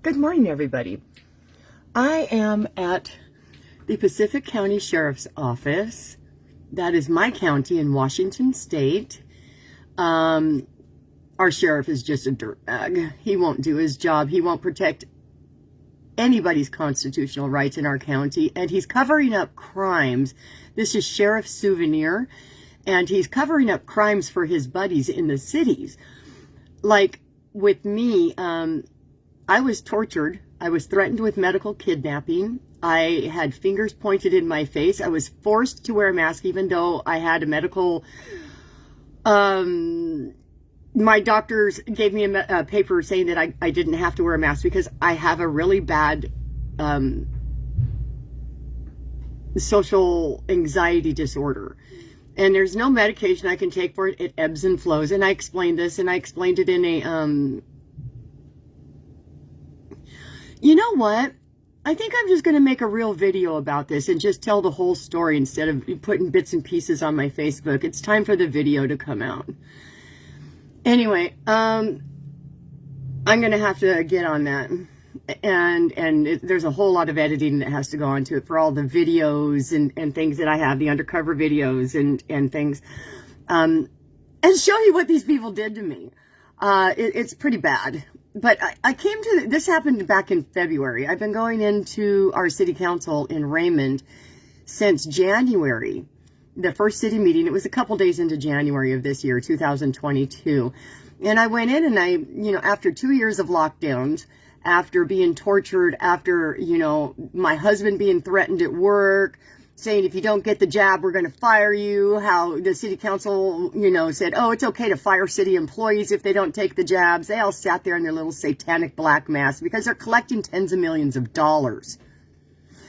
Good morning, everybody. I am at the Pacific County Sheriff's Office. That is my county in Washington State. Our sheriff is just a dirtbag. He won't do his job. He won't protect anybody's constitutional rights in our county, and he's covering up crimes. This is Sheriff Souvenier, and he's covering up crimes for his buddies in the cities. Like with me, I was tortured. I was threatened with medical kidnapping. I had fingers pointed in my face. I was forced to wear a mask even though I had a medical... my doctors gave me a paper saying that I didn't have to wear a mask because I have a really bad social anxiety disorder. And there's no medication I can take for it. It ebbs and flows. And I explained this, and I explained it in a... You know what? I think I'm just going to make a real video about this and just tell the whole story instead of putting bits and pieces on my Facebook. It's time for the video to come out. Anyway, I'm going to have to get on that. And there's a whole lot of editing that has to go onto it for all the videos and things that I have, the undercover videos and things. And show you what these people did to me. It's pretty bad. But I came to, this happened back in February. I've been going into our city council in Raymond since January, the first city meeting. It was a couple days into January of this year, 2022. And I went in and after 2 years of lockdowns, after being tortured, after, my husband being threatened at work, saying if you don't get the jab, we're going to fire you. How the city council, said, oh, it's okay to fire city employees if they don't take the jabs. They all sat there in their little satanic black mask because they're collecting tens of millions of dollars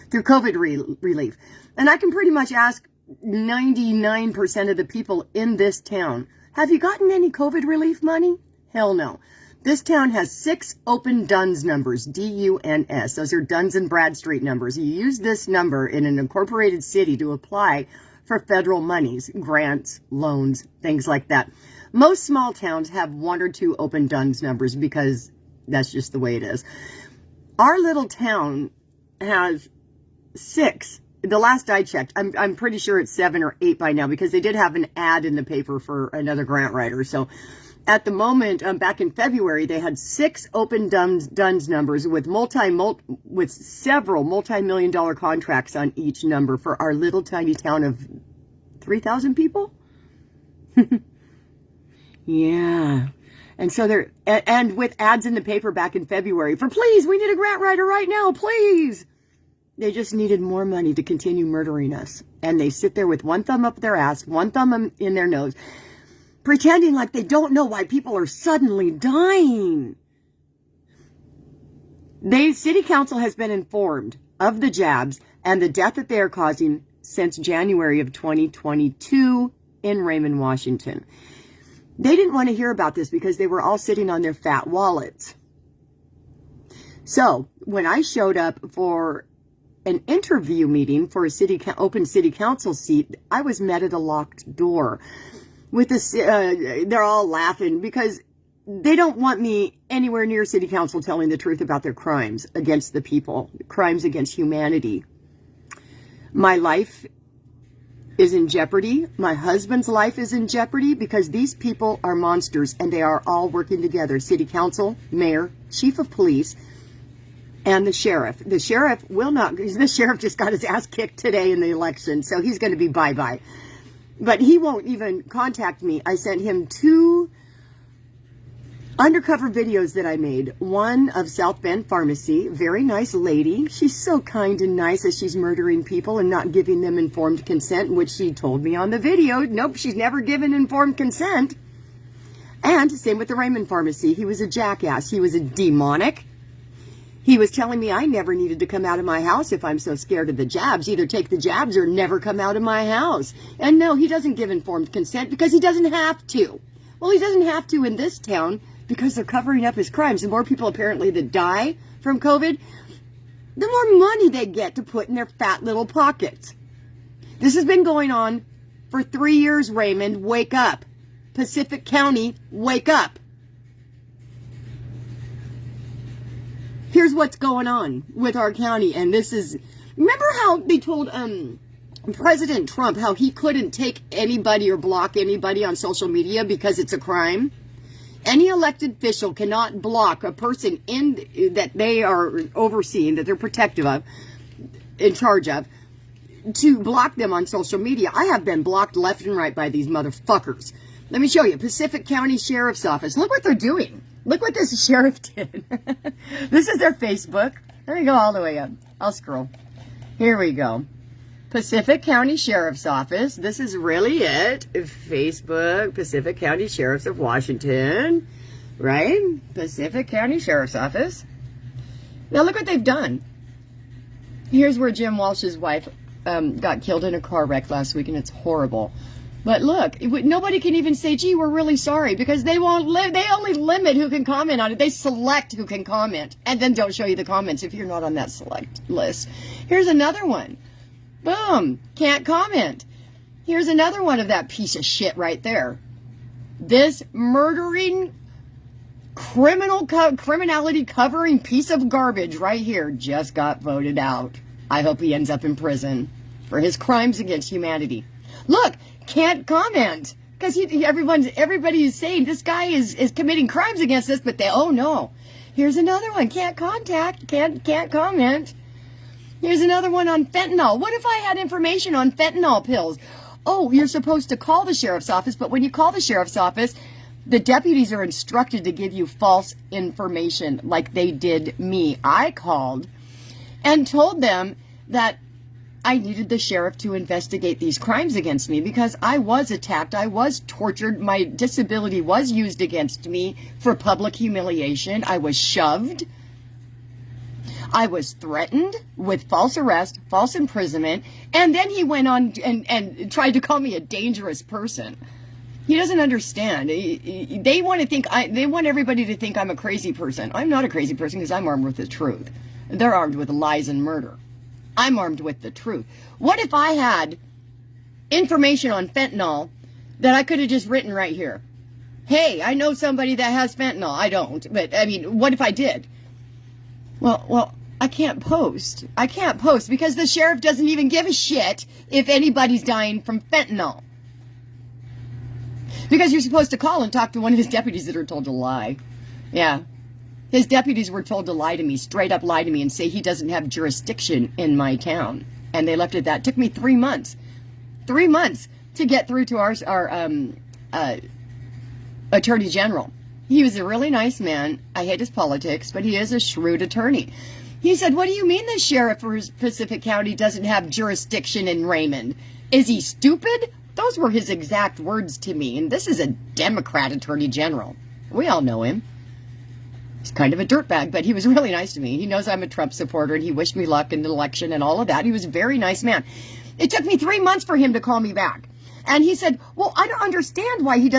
through COVID relief. And I can pretty much ask 99% of the people in this town, have you gotten any COVID relief money? Hell no. This town has 6 open DUNS numbers, D-U-N-S. Those are Duns and Bradstreet numbers. You use this number in an incorporated city to apply for federal monies, grants, loans, things like that. Most small towns have 1 or 2 open DUNS numbers because that's just the way it is. Our little town has 6. The last I checked, I'm pretty sure it's 7 or 8 by now because they did have an ad in the paper for another grant writer. So at the moment, back in February, they had 6 open DUNS numbers with several multi-million-dollar contracts on each number for our little tiny town of 3,000 people. Yeah. And so and with ads in the paper back in February for, please, we need a grant writer right now, please. They just needed more money to continue murdering us. And they sit there with one thumb up their ass, one thumb in their nose, pretending like they don't know why people are suddenly dying. The city council has been informed of the jabs and the death that they are causing since January of 2022 in Raymond, Washington. They didn't want to hear about this because they were all sitting on their fat wallets. So when I showed up for an interview meeting for a open city council seat, I was met at a locked door. With this, they're all laughing because they don't want me anywhere near city council telling the truth about their crimes against the people, crimes against humanity. My life is in jeopardy. My husband's life is in jeopardy because these people are monsters and they are all working together. City council, mayor, chief of police, and the sheriff. The sheriff will not, the sheriff just got his ass kicked today in the election, so he's going to be bye-bye. But he won't even contact me. I sent him 2 undercover videos that I made. One of South Bend Pharmacy, very nice lady. She's so kind and nice as she's murdering people and not giving them informed consent, which she told me on the video. Nope, she's never given informed consent. And same with the Raymond Pharmacy. He was a jackass. He was a demonic. He was telling me I never needed to come out of my house if I'm so scared of the jabs. Either take the jabs or never come out of my house. And no, he doesn't give informed consent because he doesn't have to. Well, he doesn't have to in this town because they're covering up his crimes. The more people apparently that die from COVID, the more money they get to put in their fat little pockets. This has been going on for 3 years, Raymond. Wake up. Pacific County, wake up. Here's here's what's going on with our county. And this is, remember how they told President Trump how he couldn't take anybody or block anybody on social media because it's a crime? Any elected official cannot block a person that they are overseeing, that they're protective of, in charge of, to block them on social media. I have been blocked left and right by these motherfuckers. Let me show you. Pacific County Sheriff's Office. Look what they're doing. Look what this sheriff did. This is their Facebook. Let me go all the way up. I'll scroll. Here we go. Pacific County Sheriff's Office. This is really it. Facebook, Pacific County Sheriffs of Washington. Right? Pacific County Sheriff's Office. Now look what they've done. Here's where Jim Walsh's wife got killed in a car wreck last week, and it's horrible. But look, nobody can even say, gee, we're really sorry, because they won't they only limit who can comment on it. They select who can comment, and then don't show you the comments if you're not on that select list. Here's another one. Boom. Can't comment. Here's another one of that piece of shit right there. This murdering, criminality covering piece of garbage right here just got voted out. I hope he ends up in prison for his crimes against humanity. Look, can't comment because everybody is saying this guy is committing crimes against us, but oh no. Here's another one. Can't comment. Here's another one on fentanyl. What if I had information on fentanyl pills? Oh, you're supposed to call the sheriff's office, but when you call the sheriff's office, the deputies are instructed to give you false information like they did me. I called and told them that I needed the sheriff to investigate these crimes against me because I was attacked, I was tortured, my disability was used against me for public humiliation, I was shoved, I was threatened with false arrest, false imprisonment, and then he went on and tried to call me a dangerous person. He doesn't understand. They want everybody to think I'm a crazy person. I'm not a crazy person because I'm armed with the truth. They're armed with lies and murder. I'm armed with the truth. What if I had information on fentanyl that I could have just written right here? Hey, I know somebody that has fentanyl. I don't, but I mean, what if I did? Well, I can't post. I can't post because the sheriff doesn't even give a shit if anybody's dying from fentanyl. Because you're supposed to call and talk to one of his deputies that are told to lie. Yeah. His deputies were told to lie to me, straight up lie to me and say he doesn't have jurisdiction in my town. And they left it at that. It took me 3 months. 3 months to get through to our attorney general. He was a really nice man. I hate his politics, but he is a shrewd attorney. He said, what do you mean the sheriff for Pacific County doesn't have jurisdiction in Raymond? Is he stupid? Those were his exact words to me. And this is a Democrat attorney general. We all know him. He's kind of a dirtbag, but he was really nice to me. He knows I'm a Trump supporter, and he wished me luck in the election and all of that. He was a very nice man. It took me 3 months for him to call me back. And he said, well, I don't understand why he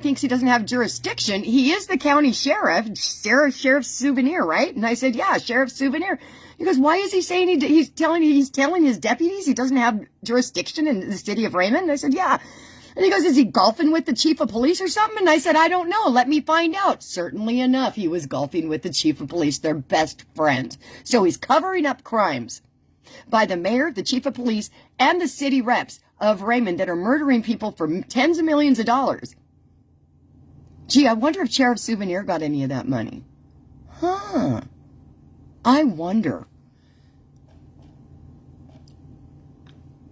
thinks he doesn't have jurisdiction. He is the county sheriff, Sheriff Souvenier, right? And I said, yeah, Sheriff Souvenier. He goes, why is he saying he's telling his deputies he doesn't have jurisdiction in the city of Raymond? And I said, yeah. And he goes, is he golfing with the chief of police or something? And I said, I don't know. Let me find out. Certainly enough, he was golfing with the chief of police, their best friend. So he's covering up crimes by the mayor, the chief of police, and the city reps of Raymond that are murdering people for tens of millions of dollars. Gee, I wonder if Sheriff Souvenier got any of that money. Huh. I wonder.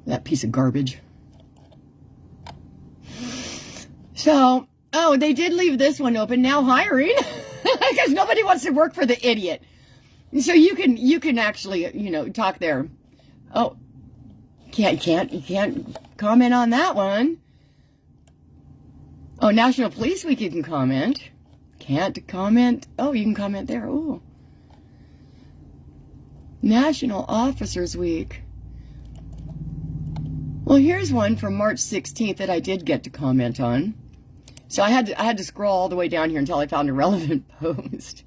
That piece of garbage. So, oh, they did leave this one open, now hiring, because nobody wants to work for the idiot. So you can actually, talk there. Oh, you can't comment on that one. Oh, National Police Week, you can comment. Can't comment. Oh, you can comment there. Oh. National Officers Week. Well, here's one from March 16th that I did get to comment on. So I had to scroll all the way down here until I found a relevant post.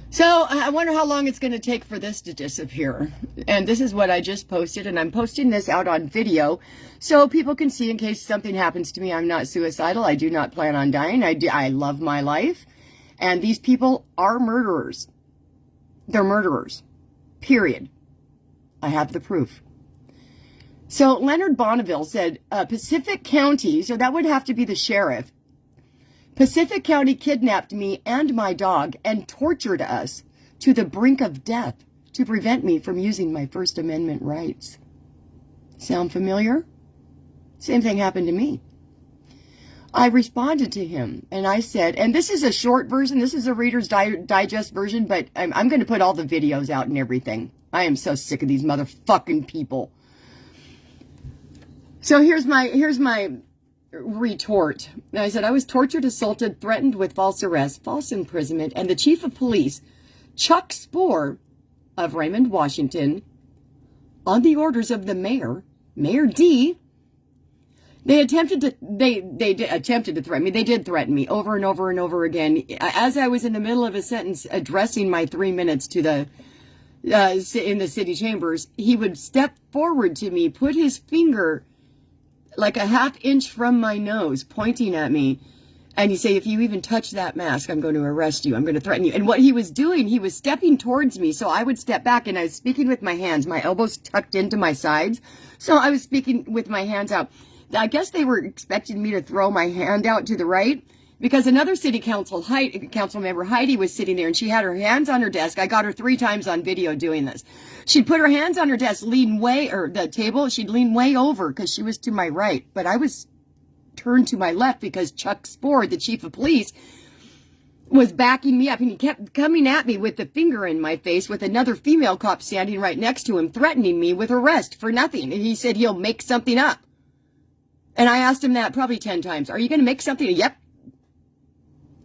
So I wonder how long it's going to take for this to disappear. And this is what I just posted, and I'm posting this out on video so people can see in case something happens to me. I'm not suicidal. I do not plan on dying. I love my life. And these people are murderers. They're murderers. Period. I have the proof. So Leonard Bonneville said, Pacific County, so that would have to be the sheriff. Pacific County kidnapped me and my dog and tortured us to the brink of death to prevent me from using my First Amendment rights. Sound familiar? Same thing happened to me. I responded to him and I said, and this is a short version, this is a Reader's Digest version, but I'm going to put all the videos out and everything. I am so sick of these motherfucking people. So here's my retort. I said, I was tortured, assaulted, threatened with false arrest, false imprisonment, and the chief of police, Chuck Spoor of Raymond, Washington, on the orders of the mayor, Mayor Dee, they attempted to threaten me. They did threaten me over and over and over again. As I was in the middle of a sentence addressing my 3 minutes to the in the city chambers, he would step forward to me, put his finger like a half-inch from my nose, pointing at me, and he'd say, if you even touch that mask, I'm going to arrest you. I'm going to threaten you. And what he was doing, he was stepping towards me, so I would step back, and I was speaking with my hands, my elbows tucked into my sides, so I was speaking with my hands out. I guess they were expecting me to throw my hand out to the right, because another city council member, Heidi, was sitting there, and she had her hands on her desk. I got her 3 times on video doing this. She'd put her hands on her desk, the table, she'd lean way over because she was to my right, but I was turned to my left because Chuck Spoor, the chief of police, was backing me up, and he kept coming at me with the finger in my face with another female cop standing right next to him, threatening me with arrest for nothing. And he said he'll make something up. And I asked him that probably 10 times. Are you going to make something? Yep.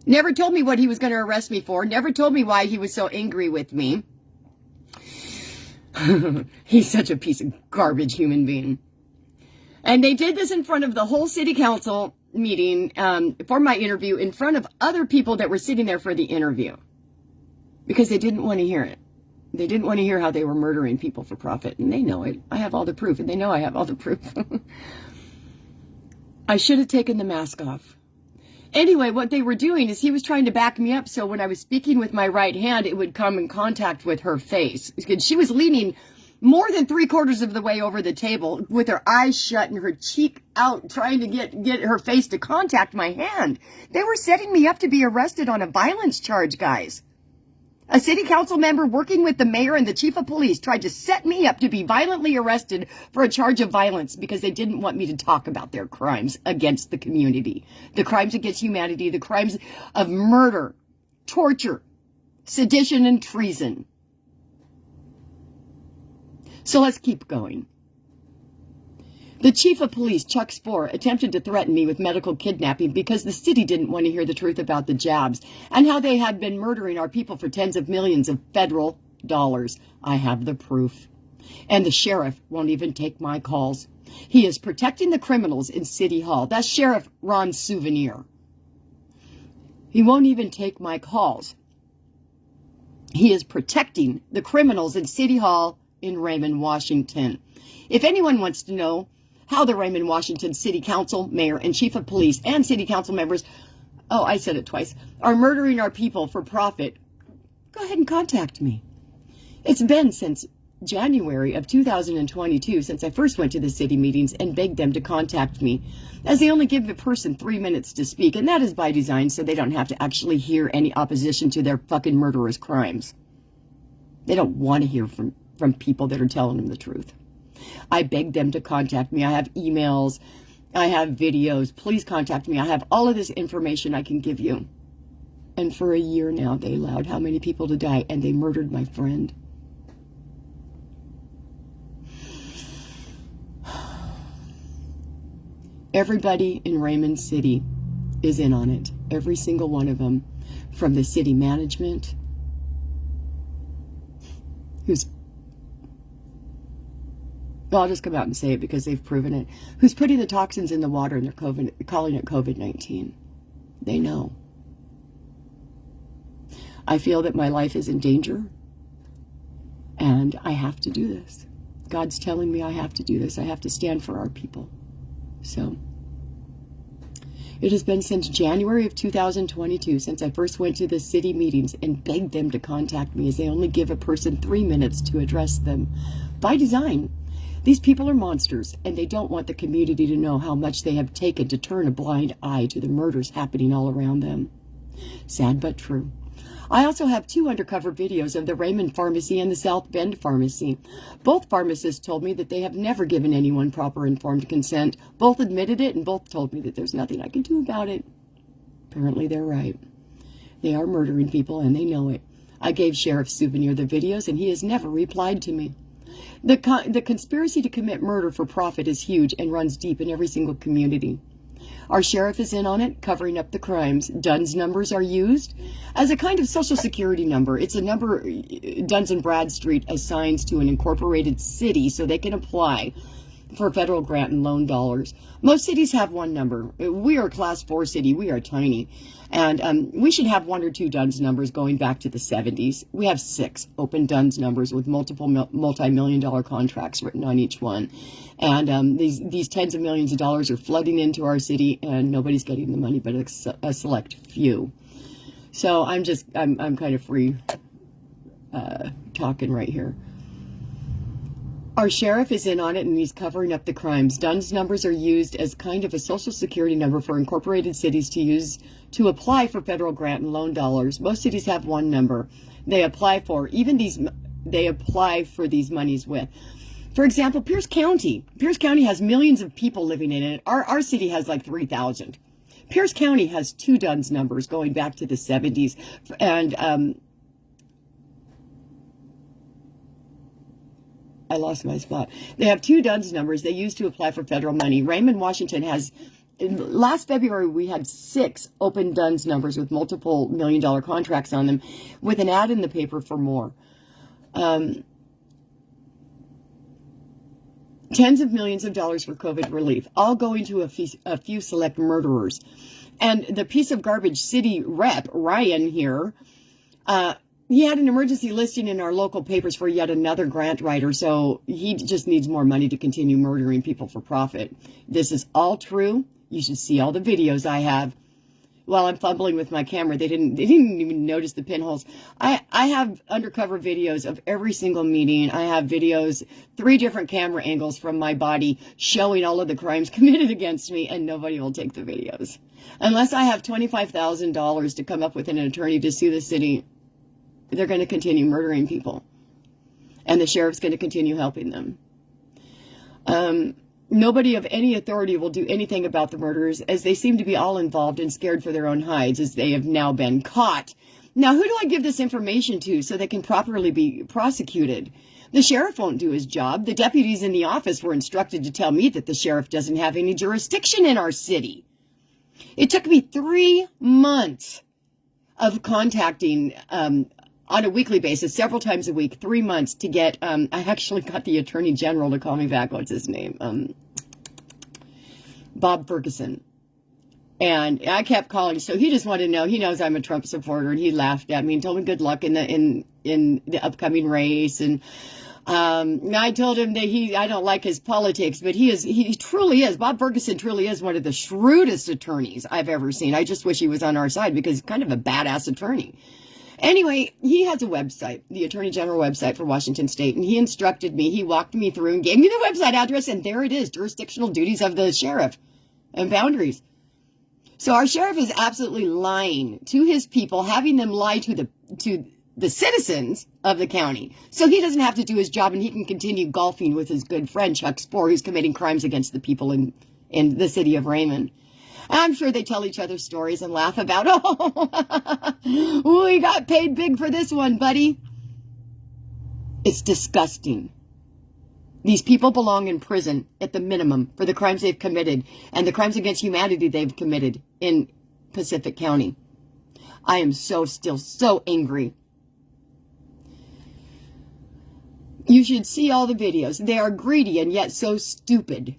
Never told me what he was going to arrest me for. Never told me why he was so angry with me. He's such a piece of garbage human being. And they did this in front of the whole city council meeting for my interview, in front of other people that were sitting there for the interview, because they didn't want to hear it. They didn't want to hear how they were murdering people for profit, and they know it. I have all the proof, and they know I have all the proof. I should have taken the mask off. Anyway, what they were doing is he was trying to back me up, so when I was speaking with my right hand, it would come in contact with her face. She was leaning more than 3/4 of the way over the table with her eyes shut and her cheek out, trying to get her face to contact my hand. They were setting me up to be arrested on a violence charge, guys. A city council member working with the mayor and the chief of police tried to set me up to be violently arrested for a charge of violence because they didn't want me to talk about their crimes against the community, the crimes against humanity, the crimes of murder, torture, sedition, and treason. So let's keep going. The chief of police, Chuck Spoor, attempted to threaten me with medical kidnapping because the city didn't want to hear the truth about the jabs and how they had been murdering our people for tens of millions of federal dollars. I have the proof. And the sheriff won't even take my calls. He is protecting the criminals in City Hall. That's Sheriff Robin Souvenier. He won't even take my calls. He is protecting the criminals in City Hall in Raymond, Washington. If anyone wants to know how the Raymond, Washington City Council, Mayor, and Chief of Police and City Council members, oh, I said it twice, are murdering our people for profit, go ahead and contact me. It's been since January of 2022 since I first went to the city meetings and begged them to contact me, as they only give the person 3 minutes to speak, and that is by design so they don't have to actually hear any opposition to their fucking murderous crimes. They don't want to hear from people that are telling them the truth. I begged them to contact me. I have emails. I have videos. Please contact me. I have all of this information I can give you. And for a year now, they allowed how many people to die, and they murdered my friend. Everybody in Raymond City is in on it. Every single one of them. From the city management, I'll just come out and say it because they've proven it, who's putting the toxins in the water and they're calling it COVID-19. They know. I feel that my life is in danger and I have to do this. God's telling me I have to do this. I have to stand for our people. So It has been since January of 2022 since I first went to the city meetings and begged them to contact me, as they only give a person 3 minutes to address them. By design. These people are monsters, and they don't want the community to know how much they have taken to turn a blind eye to the murders happening all around them. Sad but true. I also have 2 undercover videos of the Raymond Pharmacy and the South Bend Pharmacy. Both pharmacists told me that they have never given anyone proper informed consent. Both admitted it, and both told me that there's nothing I can do about it. Apparently they're right. They are murdering people, and they know it. I gave Sheriff Souvenier the videos, and he has never replied to me. The conspiracy to commit murder for profit is huge and runs deep in every single community. Our sheriff is in on it, covering up the crimes. Duns numbers are used as a kind of social security number. It's a number Duns and Bradstreet assigns to an incorporated city so they can apply for federal grant and loan dollars. Most cities have one number. We are a class 4 city. We are tiny. And we should have 1 or 2 Duns numbers going back to the 70s. We have 6 open Duns numbers with multiple multi-million-dollar contracts written on each one. And these tens of millions of dollars are flooding into our city, and nobody's getting the money but a select few. So I'm kind of free talking right here. Our sheriff is in on it, and he's covering up the crimes. Duns numbers are used as kind of a social security number for incorporated cities to use to apply for federal grant and loan dollars. Most cities have one number they apply for. They apply for these monies with. For example, Pierce County. Pierce County has millions of people living in it. Our city has like 3,000. Pierce County has 2 Duns numbers going back to the 70s, and I lost my spot. They have 2 Duns numbers they use to apply for federal money. Raymond, Washington has, last February, we had 6 open Duns numbers with multiple million-dollar contracts on them, with an ad in the paper for more. Tens of millions of dollars for COVID relief, all going to a few select murderers. And the piece of garbage city rep, Ryan here, he had an emergency listing in our local papers for yet another grant writer, so he just needs more money to continue murdering people for profit. This is all true. You should see all the videos I have. While I'm fumbling with my camera, they didn't even notice the pinholes. I have undercover videos of every single meeting. I have videos, 3 different camera angles from my body showing all of the crimes committed against me, and nobody will take the videos. Unless I have $25,000 to come up with an attorney to sue the city, they're going to continue murdering people. And the sheriff's going to continue helping them. Nobody of any authority will do anything about the murders, as they seem to be all involved and scared for their own hides, as they have now been caught. Now, who do I give this information to so they can properly be prosecuted? The sheriff won't do his job. The deputies in the office were instructed to tell me that the sheriff doesn't have any jurisdiction in our city. It took me 3 months of contacting on a weekly basis, several times a week, 3 months to get, I actually got the Attorney General to call me back. What's his name? Bob Ferguson. And I kept calling, so he just wanted to know. He knows I'm a Trump supporter, and he laughed at me and told me good luck in the upcoming race. And I told him that I don't like his politics, but he truly is. Bob Ferguson truly is one of the shrewdest attorneys I've ever seen. I just wish he was on our side, because he's kind of a badass attorney. Anyway, he has a website, the Attorney General website for Washington State, and he instructed me, he walked me through and gave me the website address, and there it is, jurisdictional duties of the sheriff and boundaries. So our sheriff is absolutely lying to his people, having them lie to the citizens of the county, so he doesn't have to do his job, and he can continue golfing with his good friend Chuck Spoor, who's committing crimes against the people in the city of Raymond. I'm sure they tell each other stories and laugh about, oh, we got paid big for this one, buddy. It's disgusting. These people belong in prison at the minimum for the crimes they've committed and the crimes against humanity they've committed in Pacific County. I am still so angry. You should see all the videos. They are greedy and yet so stupid.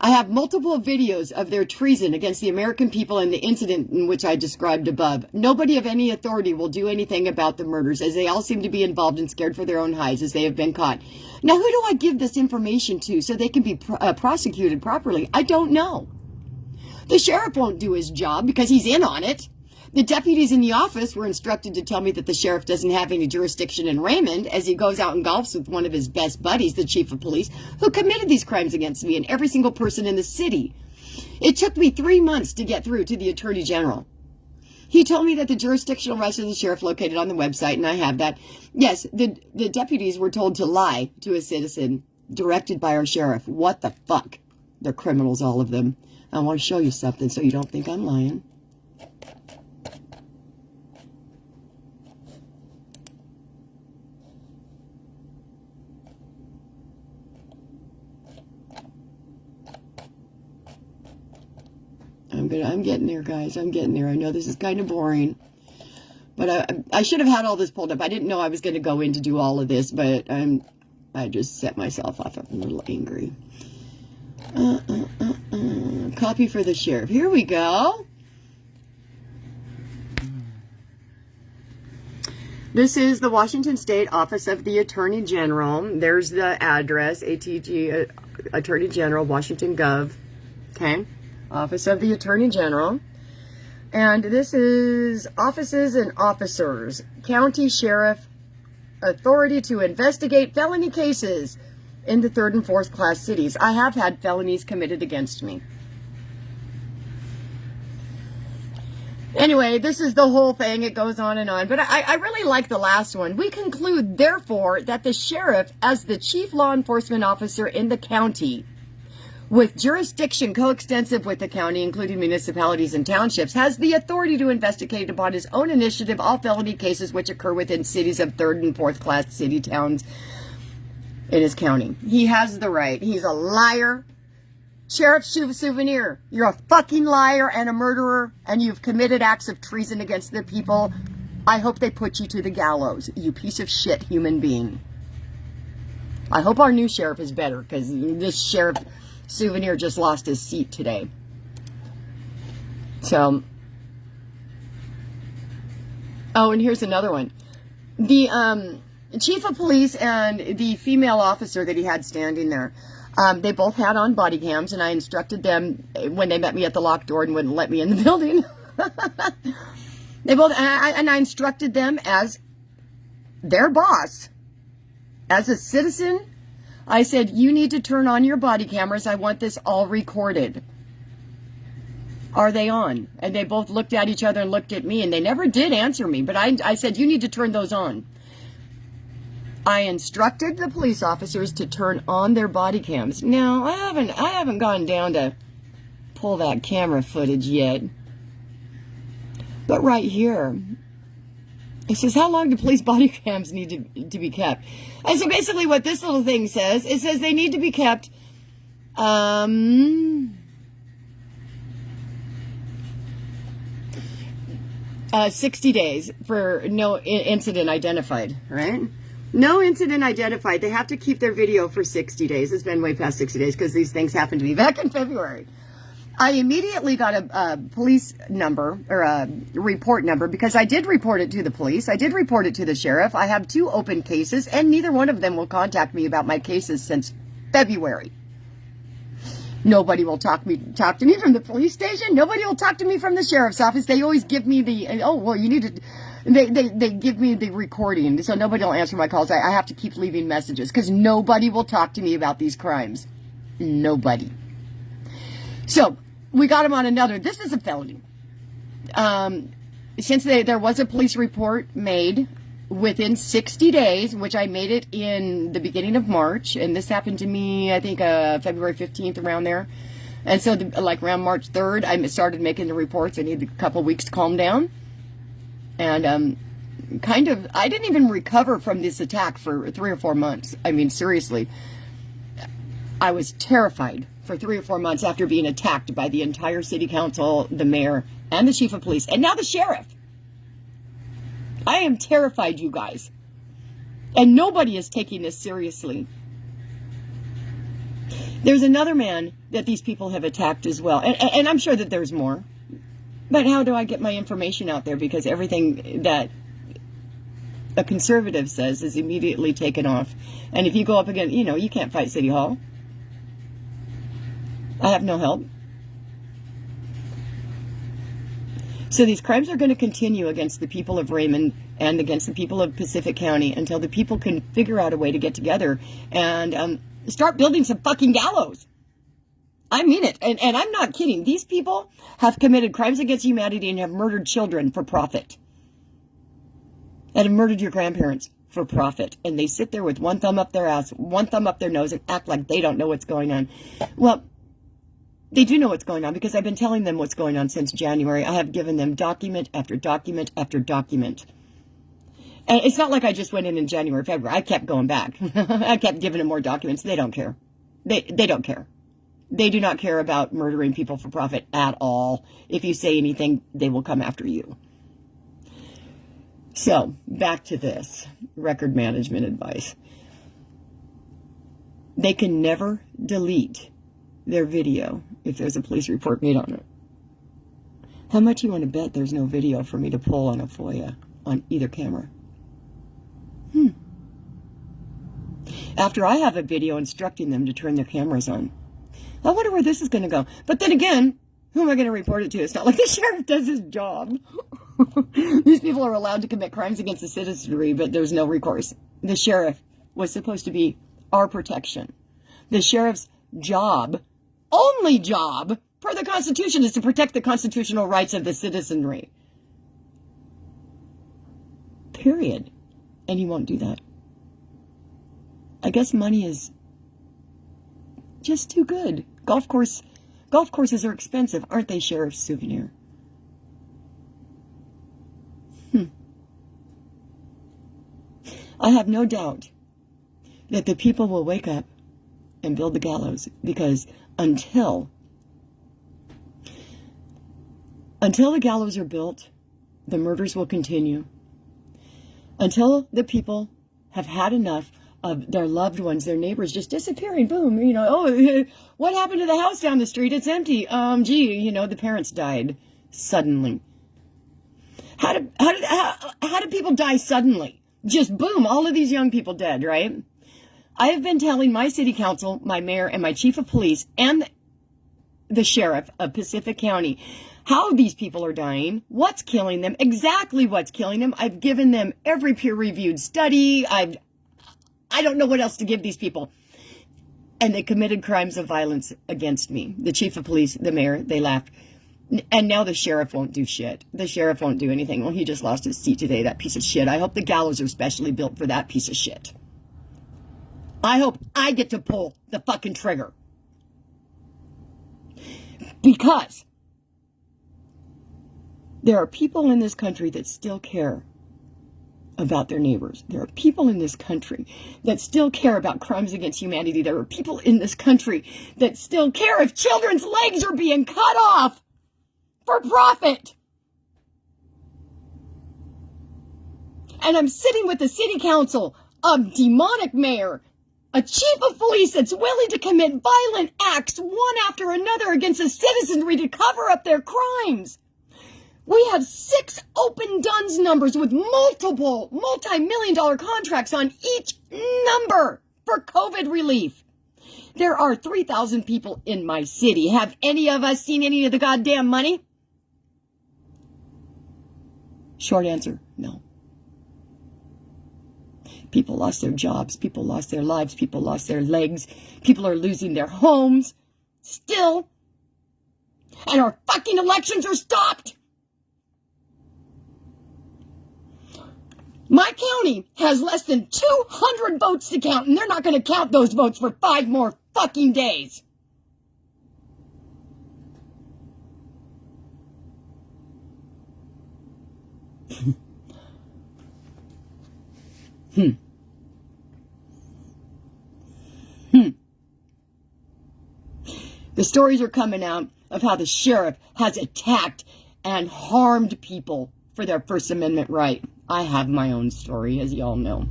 I have multiple videos of their treason against the American people and the incident in which I described above. Nobody of any authority will do anything about the murders, as they all seem to be involved and scared for their own hides, as they have been caught. Now, who do I give this information to so they can be prosecuted properly? I don't know. The sheriff won't do his job because he's in on it. The deputies in the office were instructed to tell me that the sheriff doesn't have any jurisdiction in Raymond as he goes out and golfs with one of his best buddies, the chief of police, who committed these crimes against me and every single person in the city. It took me 3 months to get through to the attorney general. He told me that the jurisdictional rights of the sheriff located on the website, and I have that. Yes, the deputies were told to lie to a citizen directed by our sheriff. What the fuck? They're criminals, all of them. I want to show you something so you don't think I'm lying. I'm getting there, guys. I'm getting there. I know this is kind of boring, but I should have had all this pulled up. I didn't know I was going to go in to do all of this, but I just set myself off. I'm a little angry. Copy for the sheriff. Here we go. This is the Washington State Office of the Attorney General. There's the address, ATG, Attorney General, Washington Gov. Okay. Office of the Attorney General. And this is offices and officers. County Sheriff, authority to investigate felony cases in the 3rd and 4th class cities. I have had felonies committed against me. Anyway, this is the whole thing. It goes on and on. But I really like the last one. We conclude, therefore, that the sheriff, as the chief law enforcement officer in the county, with jurisdiction coextensive with the county, including municipalities and townships, has the authority to investigate upon his own initiative all felony cases which occur within cities of 3rd and 4th class city towns in his county. He has the right. He's a liar. Sheriff Souvenier, you're a fucking liar and a murderer, and you've committed acts of treason against the people. I hope they put you to the gallows, you piece of shit human being. I hope our new sheriff is better, because this Sheriff Souvenier just lost his seat today. So, oh, and here's another one. The chief of police and the female officer that he had standing there, they both had on body cams, and I instructed them when they met me at the locked door and wouldn't let me in the building. They both, and I instructed them as their boss, as a citizen. I said, you need to turn on your body cameras. I want this all recorded. Are they on? And they both looked at each other and looked at me, and they never did answer me. But I said, you need to turn those on. I instructed the police officers to turn on their body cams. Now, I haven't gone down to pull that camera footage yet. But right here, it says, how long do police body cams need to be kept? And so basically what this little thing says, it says they need to be kept 60 days for no incident identified, right? No incident identified. They have to keep their video for 60 days. It's been way past 60 days because these things happened to me back in February. I immediately got a police number, or a report number, because I did report it to the police. I did report it to the sheriff. I have 2 open cases, and neither one of them will contact me about my cases since February. Nobody will talk to me from the police station. Nobody will talk to me from the sheriff's office. They always give me the, oh, well, you need to, they give me the recording, so nobody will answer my calls. I have to keep leaving messages, because nobody will talk to me about these crimes. Nobody. So, we got him on another. This is a felony. Since there was a police report made within 60 days, which I made it in the beginning of March, and this happened to me, I think, February 15th, around there. And so, like around March 3rd, I started making the reports. I needed a couple weeks to calm down. And I didn't even recover from this attack for 3 or 4 months. I mean, seriously. I was terrified for 3 or 4 months after being attacked by the entire city council, the mayor, and the chief of police, and now the sheriff. I am terrified, you guys. And nobody is taking this seriously. There's another man that these people have attacked as well. And I'm sure that there's more. But how do I get my information out there? Because everything that a conservative says is immediately taken off. And if you go up again, you can't fight City Hall. I have no help. So these crimes are going to continue against the people of Raymond and against the people of Pacific County until the people can figure out a way to get together and start building some fucking gallows. I mean it. And I'm not kidding. These people have committed crimes against humanity and have murdered children for profit. And have murdered your grandparents for profit. And they sit there with one thumb up their ass, one thumb up their nose, and act like they don't know what's going on. Well, they do know what's going on because I've been telling them what's going on since January. I have given them document after document after document. And it's not like I just went in January, February. I kept going back. I kept giving them more documents. They don't care. They don't care. They do not care about murdering people for profit at all. If you say anything, they will come after you. So, back to this record management advice. They can never delete their video if there's a police report made on it. How much you want to bet there's no video for me to pull on a FOIA on either camera? After I have a video instructing them to turn their cameras on. I wonder where this is going to go. But then again, who am I going to report it to? It's not like the sheriff does his job. These people are allowed to commit crimes against the citizenry, but there's no recourse. The sheriff was supposed to be our protection. The sheriff's job, only job, per the Constitution, is to protect the constitutional rights of the citizenry. Period. And he won't do that. I guess money is just too good. Golf courses are expensive, aren't they, Sheriff Souvenier? I have no doubt that the people will wake up and build the gallows, because until the gallows are built, the murders will continue. Until the people have had enough of their loved ones, their neighbors just disappearing. Boom, oh, what happened to the house down the street? It's empty. Gee, the parents died suddenly. How do people die suddenly? Just boom, all of these young people dead, right? I have been telling my city council, my mayor, and my chief of police, and the sheriff of Pacific County how these people are dying, what's killing them, exactly what's killing them. I've given them every peer-reviewed study. I don't know what else to give these people. And they committed crimes of violence against me. The chief of police, the mayor, they laughed. And now the sheriff won't do shit. The sheriff won't do anything. Well, he just lost his seat today, that piece of shit. I hope the gallows are specially built for that piece of shit. I hope I get to pull the fucking trigger. Because there are people in this country that still care about their neighbors. There are people in this country that still care about crimes against humanity. There are people in this country that still care if children's legs are being cut off for profit. And I'm sitting with the city council, a demonic mayor, a chief of police that's willing to commit violent acts one after another against the citizenry to cover up their crimes. We have 6 open DUNS numbers with multiple multi-million-dollar contracts on each number for COVID relief. There are 3,000 people in my city. Have any of us seen any of the goddamn money? Short answer, no. People lost their jobs. People lost their lives. People lost their legs. People are losing their homes still. And our fucking elections are stopped. My county has less than 200 votes to count, and they're not going to count those votes for 5 more fucking days. The stories are coming out of how the sheriff has attacked and harmed people for their First Amendment right. I have my own story, as y'all know.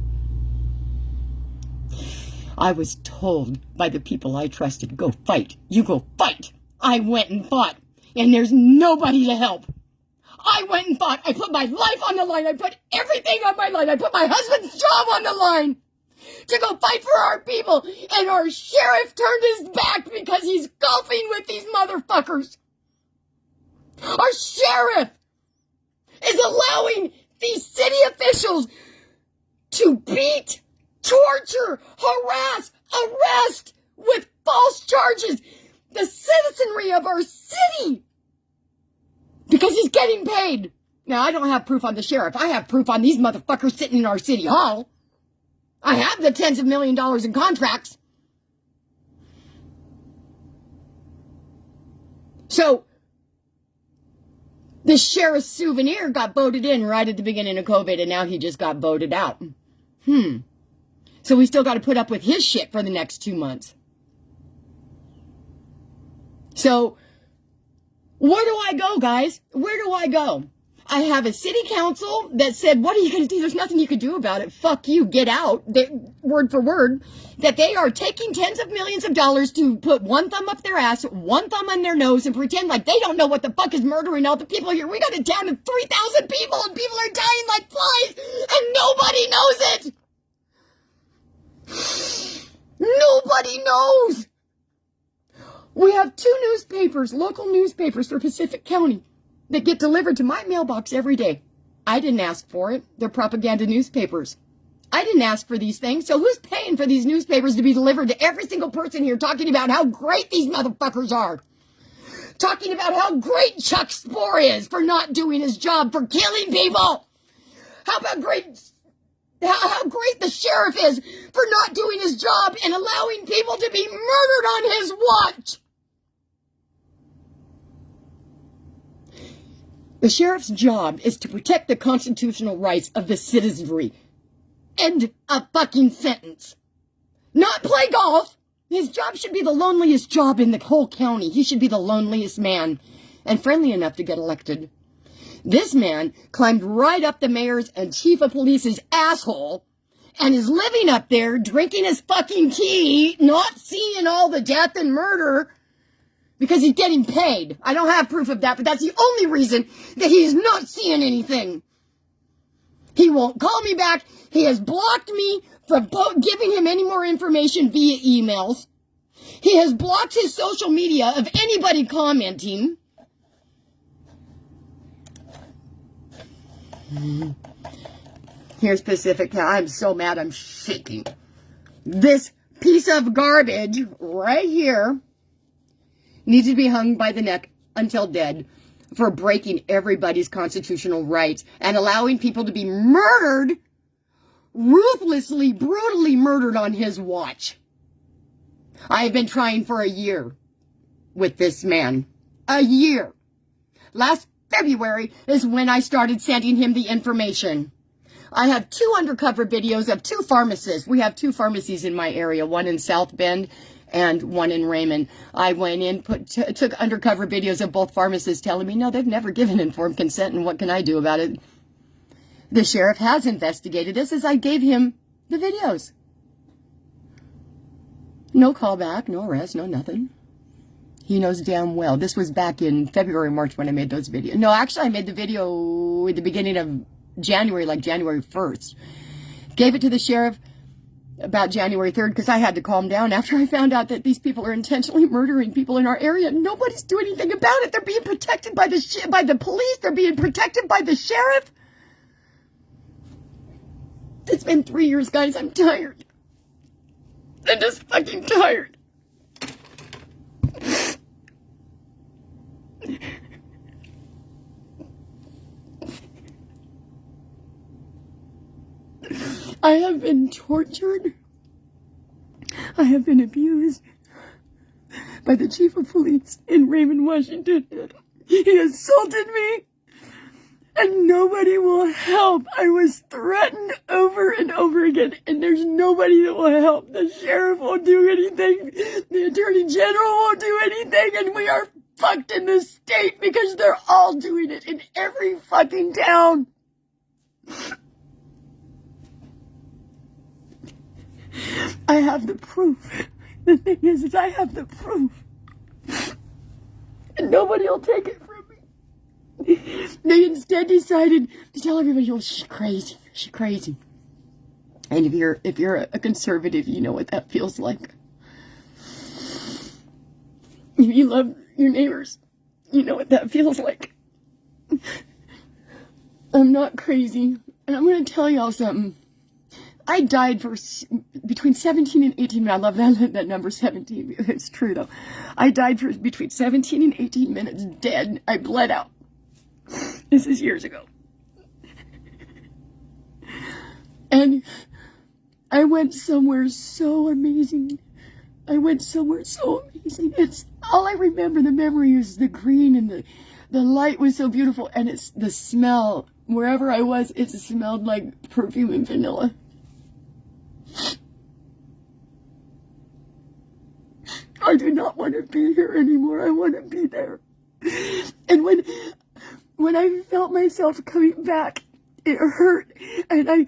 I was told by the people I trusted, go fight. You go fight. I went and fought, and there's nobody to help. I went and fought. I put my life on the line. I put everything on my line. I put my husband's job on the line to go fight for our people. And our sheriff turned his back because he's golfing with these motherfuckers. Our sheriff is allowing these city officials to beat, torture, harass, arrest with false charges the citizenry of our city because he's getting paid. Now, I don't have proof on the sheriff. I have proof on these motherfuckers sitting in our city hall. I have the tens of million dollars in contracts. So, the Sheriff Souvenier got voted in right at the beginning of COVID, and now he just got voted out. So we still got to put up with his shit for the next 2 months. So, where do I go, guys? Where do I go? I have a city council that said, what are you going to do? There's nothing you can do about it. Fuck you, get out. Word for word. That they are taking tens of millions of dollars to put one thumb up their ass, one thumb on their nose, and pretend like they don't know what the fuck is murdering all the people here. We got a town of 3,000 people, and people are dying like flies, and nobody knows it. Nobody knows. We have 2 newspapers, local newspapers for Pacific County, that get delivered to my mailbox every day. I didn't ask for it. They're propaganda newspapers. I didn't ask for these things. So who's paying for these newspapers to be delivered to every single person here, talking about how great these motherfuckers are? Talking about how great Chuck Spoor is for not doing his job, for killing people. How great the sheriff is for not doing his job and allowing people to be murdered on his watch. The sheriff's job is to protect the constitutional rights of the citizenry. End of fucking sentence. Not play golf. His job should be the loneliest job in the whole county. He should be the loneliest man and friendly enough to get elected. This man climbed right up the mayor's and chief of police's asshole and is living up there drinking his fucking tea, not seeing all the death and murder because he's getting paid. I don't have proof of that, but that's the only reason that he's not seeing anything. He won't call me back. He has blocked me from giving him any more information via emails. He has blocked his social media of anybody commenting. Here's Pacific County. I'm so mad I'm shaking. This piece of garbage right here needs to be hung by the neck until dead for breaking everybody's constitutional rights and allowing people to be murdered, ruthlessly, brutally murdered on his watch. I have been trying for a year with this man. A year. Last February is when I started sending him the information. I have 2 undercover videos of 2 pharmacists. We have 2 pharmacies in my area, one in South Bend and one in Raymond. I went in, took undercover videos of both pharmacists telling me, no, they've never given informed consent, and what can I do about it? The sheriff has investigated this as I gave him the videos. No callback, no arrest, no nothing. He knows damn well. This was back in February, March when I made those videos. No, actually, I made the video at the beginning of January, like January 1st. Gave it to the sheriff about January 3rd because I had to calm down after I found out that these people are intentionally murdering people in our area. Nobody's doing anything about it. They're being protected by the police. They're being protected by the sheriff. It's been 3 years, guys. I'm tired. I'm just fucking tired. I have been tortured. I have been abused by the chief of police in Raymond, Washington. He assaulted me, and nobody will help. I was threatened over and over again, and there's nobody that will help. The sheriff won't do anything. The attorney general won't do anything, and we are fucked in the state because they're all doing it in every fucking town. I have the proof. The thing is I have the proof. And nobody will take it from me. They instead decided to tell everybody, oh, she's crazy. She's crazy. And if you're a conservative, you know what that feels like. If you love your neighbors, you know what that feels like. I'm not crazy. And I'm going to tell y'all something. I died for between 17 and 18 minutes. I love that number 17. It's true, though. I died for between 17 and 18 minutes dead. I bled out. This is years ago. And I went somewhere so amazing. It's all I remember. The memory is the green, and the light was so beautiful. And it's the smell. Wherever I was, it smelled like perfume and vanilla. I do not want to be here anymore. I want to be there. And when I felt myself coming back, it hurt. And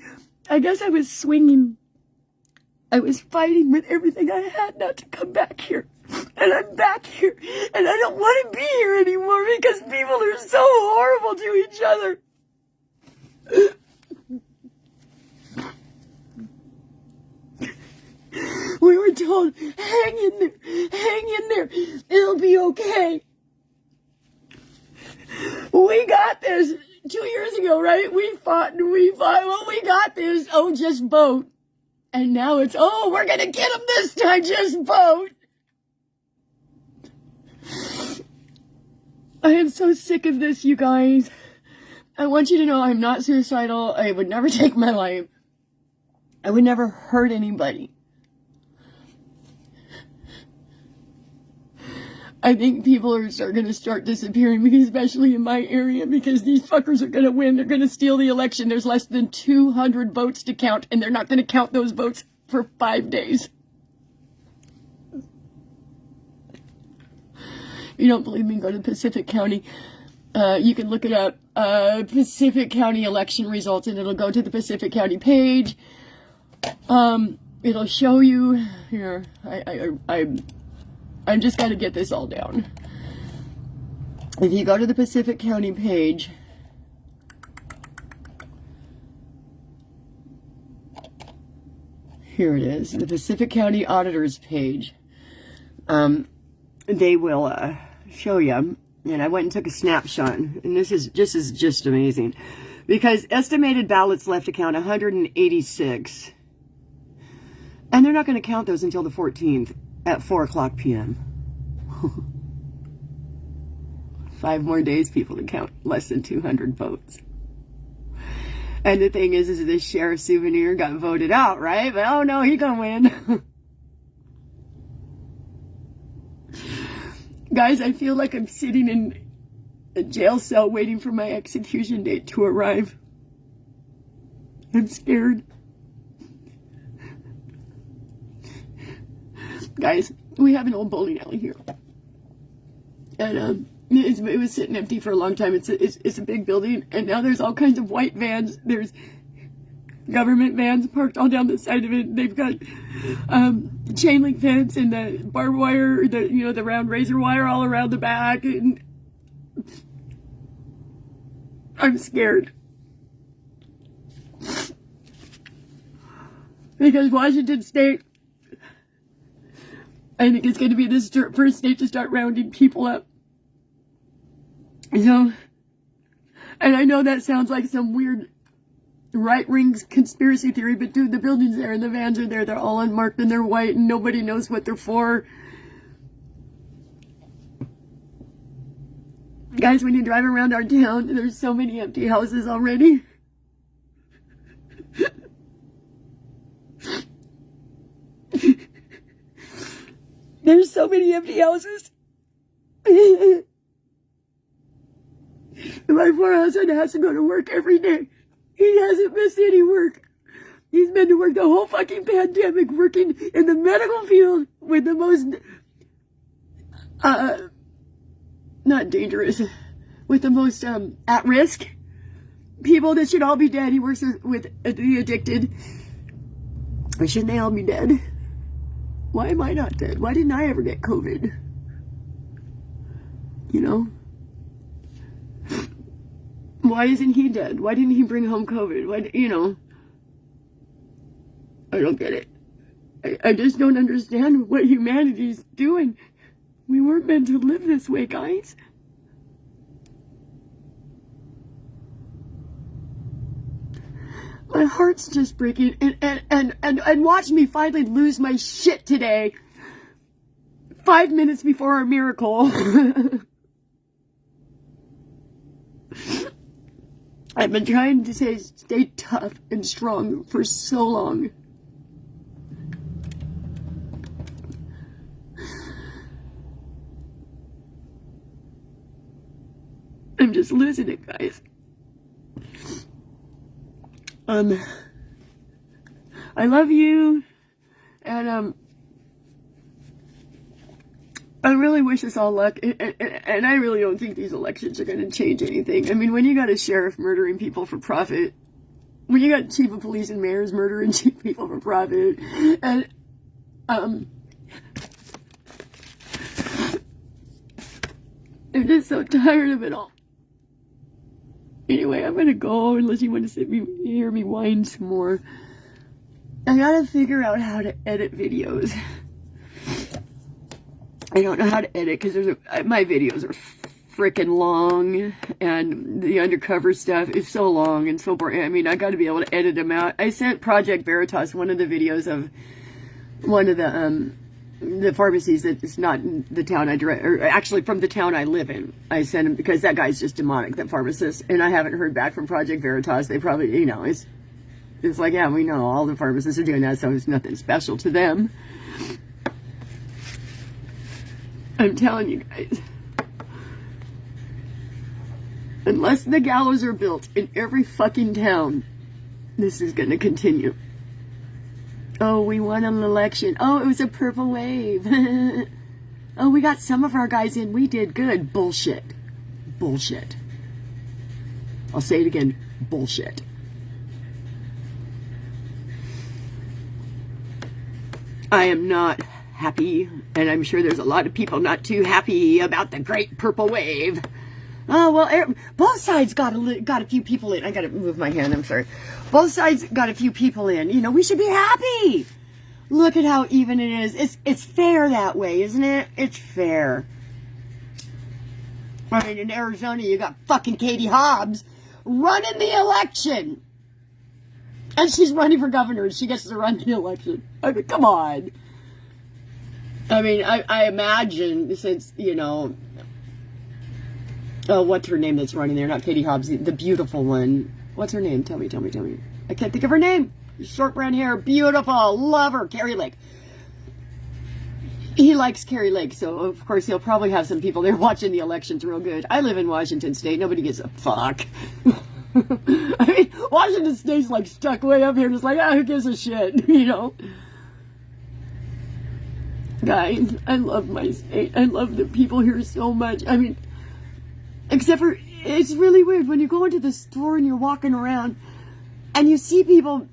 I guess I was swinging. I was fighting with everything I had not to come back here. And I'm back here. And I don't want to be here anymore because people are so horrible to each other. We were told, hang in there, it'll be okay. We got this 2 years ago, right? We fought, well, we got this, oh, just vote. And now it's, oh, we're gonna get them this time, just vote. I am so sick of this, you guys. I want you to know I'm not suicidal. I would never take my life. I would never hurt anybody. I think people are going to start disappearing, especially in my area, because these fuckers are going to win. They're going to steal the election. There's less than 200 votes to count, and they're not going to count those votes for 5 days. You don't believe me? Go to Pacific County. You can look it up. Pacific County election results, and it'll go to the Pacific County page. It'll show you here. I'm just got to get this all down. If you go to the Pacific County page, here it is, the Pacific County Auditor's page. They will show you. And I went and took a snapshot, and this is just amazing, because estimated ballots left to count 186, and they're not going to count those until the 14th. At 4:00 p.m. 5 more days, people, to count less than 200 votes. And the thing is this Sheriff Souvenier got voted out, right? But oh no, he gonna win. Guys, I feel like I'm sitting in a jail cell waiting for my execution date to arrive. I'm scared. Guys, we have an old bowling alley here, and it was sitting empty for a long time. It's a big building, and now there's all kinds of white vans. There's government vans parked all down the side of it. They've got chain link fence and the barbed wire, the round razor wire all around the back, and I'm scared because Washington State, I think it's going to be the first state to start rounding people up. So, and I know that sounds like some weird right-wing conspiracy theory, but dude, the building's there and the vans are there. They're all unmarked and they're white and nobody knows what they're for. Guys, when you drive around our town, there's so many empty houses already. There's so many empty houses. My poor husband has to go to work every day. He hasn't missed any work. He's been to work the whole fucking pandemic, working in the medical field with the most, not dangerous, with the most, at risk people that should all be dead. He works with the addicted. Or shouldn't they all be dead? Why am I not dead? Why didn't I ever get COVID? You know? Why isn't he dead? Why didn't he bring home COVID? Why, I don't get it. I just don't understand what humanity's doing. We weren't meant to live this way, guys. My heart's just breaking, and watch me finally lose my shit today, 5 minutes before our miracle. I've been trying to stay tough and strong for so long. I'm just losing it, guys. I love you, and I really wish us all luck, and I really don't think these elections are going to change anything. I mean, when you got a sheriff murdering people for profit, when you got chief of police and mayors murdering chief people for profit, and I'm just so tired of it all. Anyway, I'm gonna go unless you want to hear me whine some more. I gotta figure out how to edit videos. I don't know how to edit because my videos are freaking long, and the undercover stuff is so long and so boring. I mean, I got to be able to edit them out. I sent Project Veritas one of the videos of one of the pharmacies that is not in the town I direct, or actually from the town I live in. I sent him because that guy's just demonic, that pharmacist, and I haven't heard back from Project Veritas. They probably, you know, it's like, yeah, we know all the pharmacists are doing that, so it's nothing special to them. I'm telling you guys, unless the gallows are built in every fucking town, this is gonna continue. Oh, we won an election. Oh, it was a purple wave. Oh, we got some of our guys in. We did good. Bullshit. Bullshit. I'll say it again. Bullshit. I am not happy, and I'm sure there's a lot of people not too happy about the great purple wave. Oh, well, both sides got a few people in. I got to move my hand. I'm sorry. Both sides got a few people in. You know, we should be happy. Look at how even it is. It's fair that way, isn't it? It's fair. I mean, in Arizona, you got fucking Katie Hobbs running the election. And she's running for governor, and she gets to run the election. I mean, come on. I mean, I imagine, since, you know, oh, what's her name that's running there? Not Katie Hobbs, the beautiful one. What's her name? Tell me. I can't think of her name. Short brown hair, beautiful, love her, Carrie Lake. He likes Carrie Lake, so of course he'll probably have some people there watching the elections real good. I live in Washington State. Nobody gives a fuck. I mean, Washington State's like stuck way up here, just like, who gives a shit, you know? Guys, I love my state. I love the people here so much. I mean, except for, it's really weird when you go into the store and you're walking around and you see people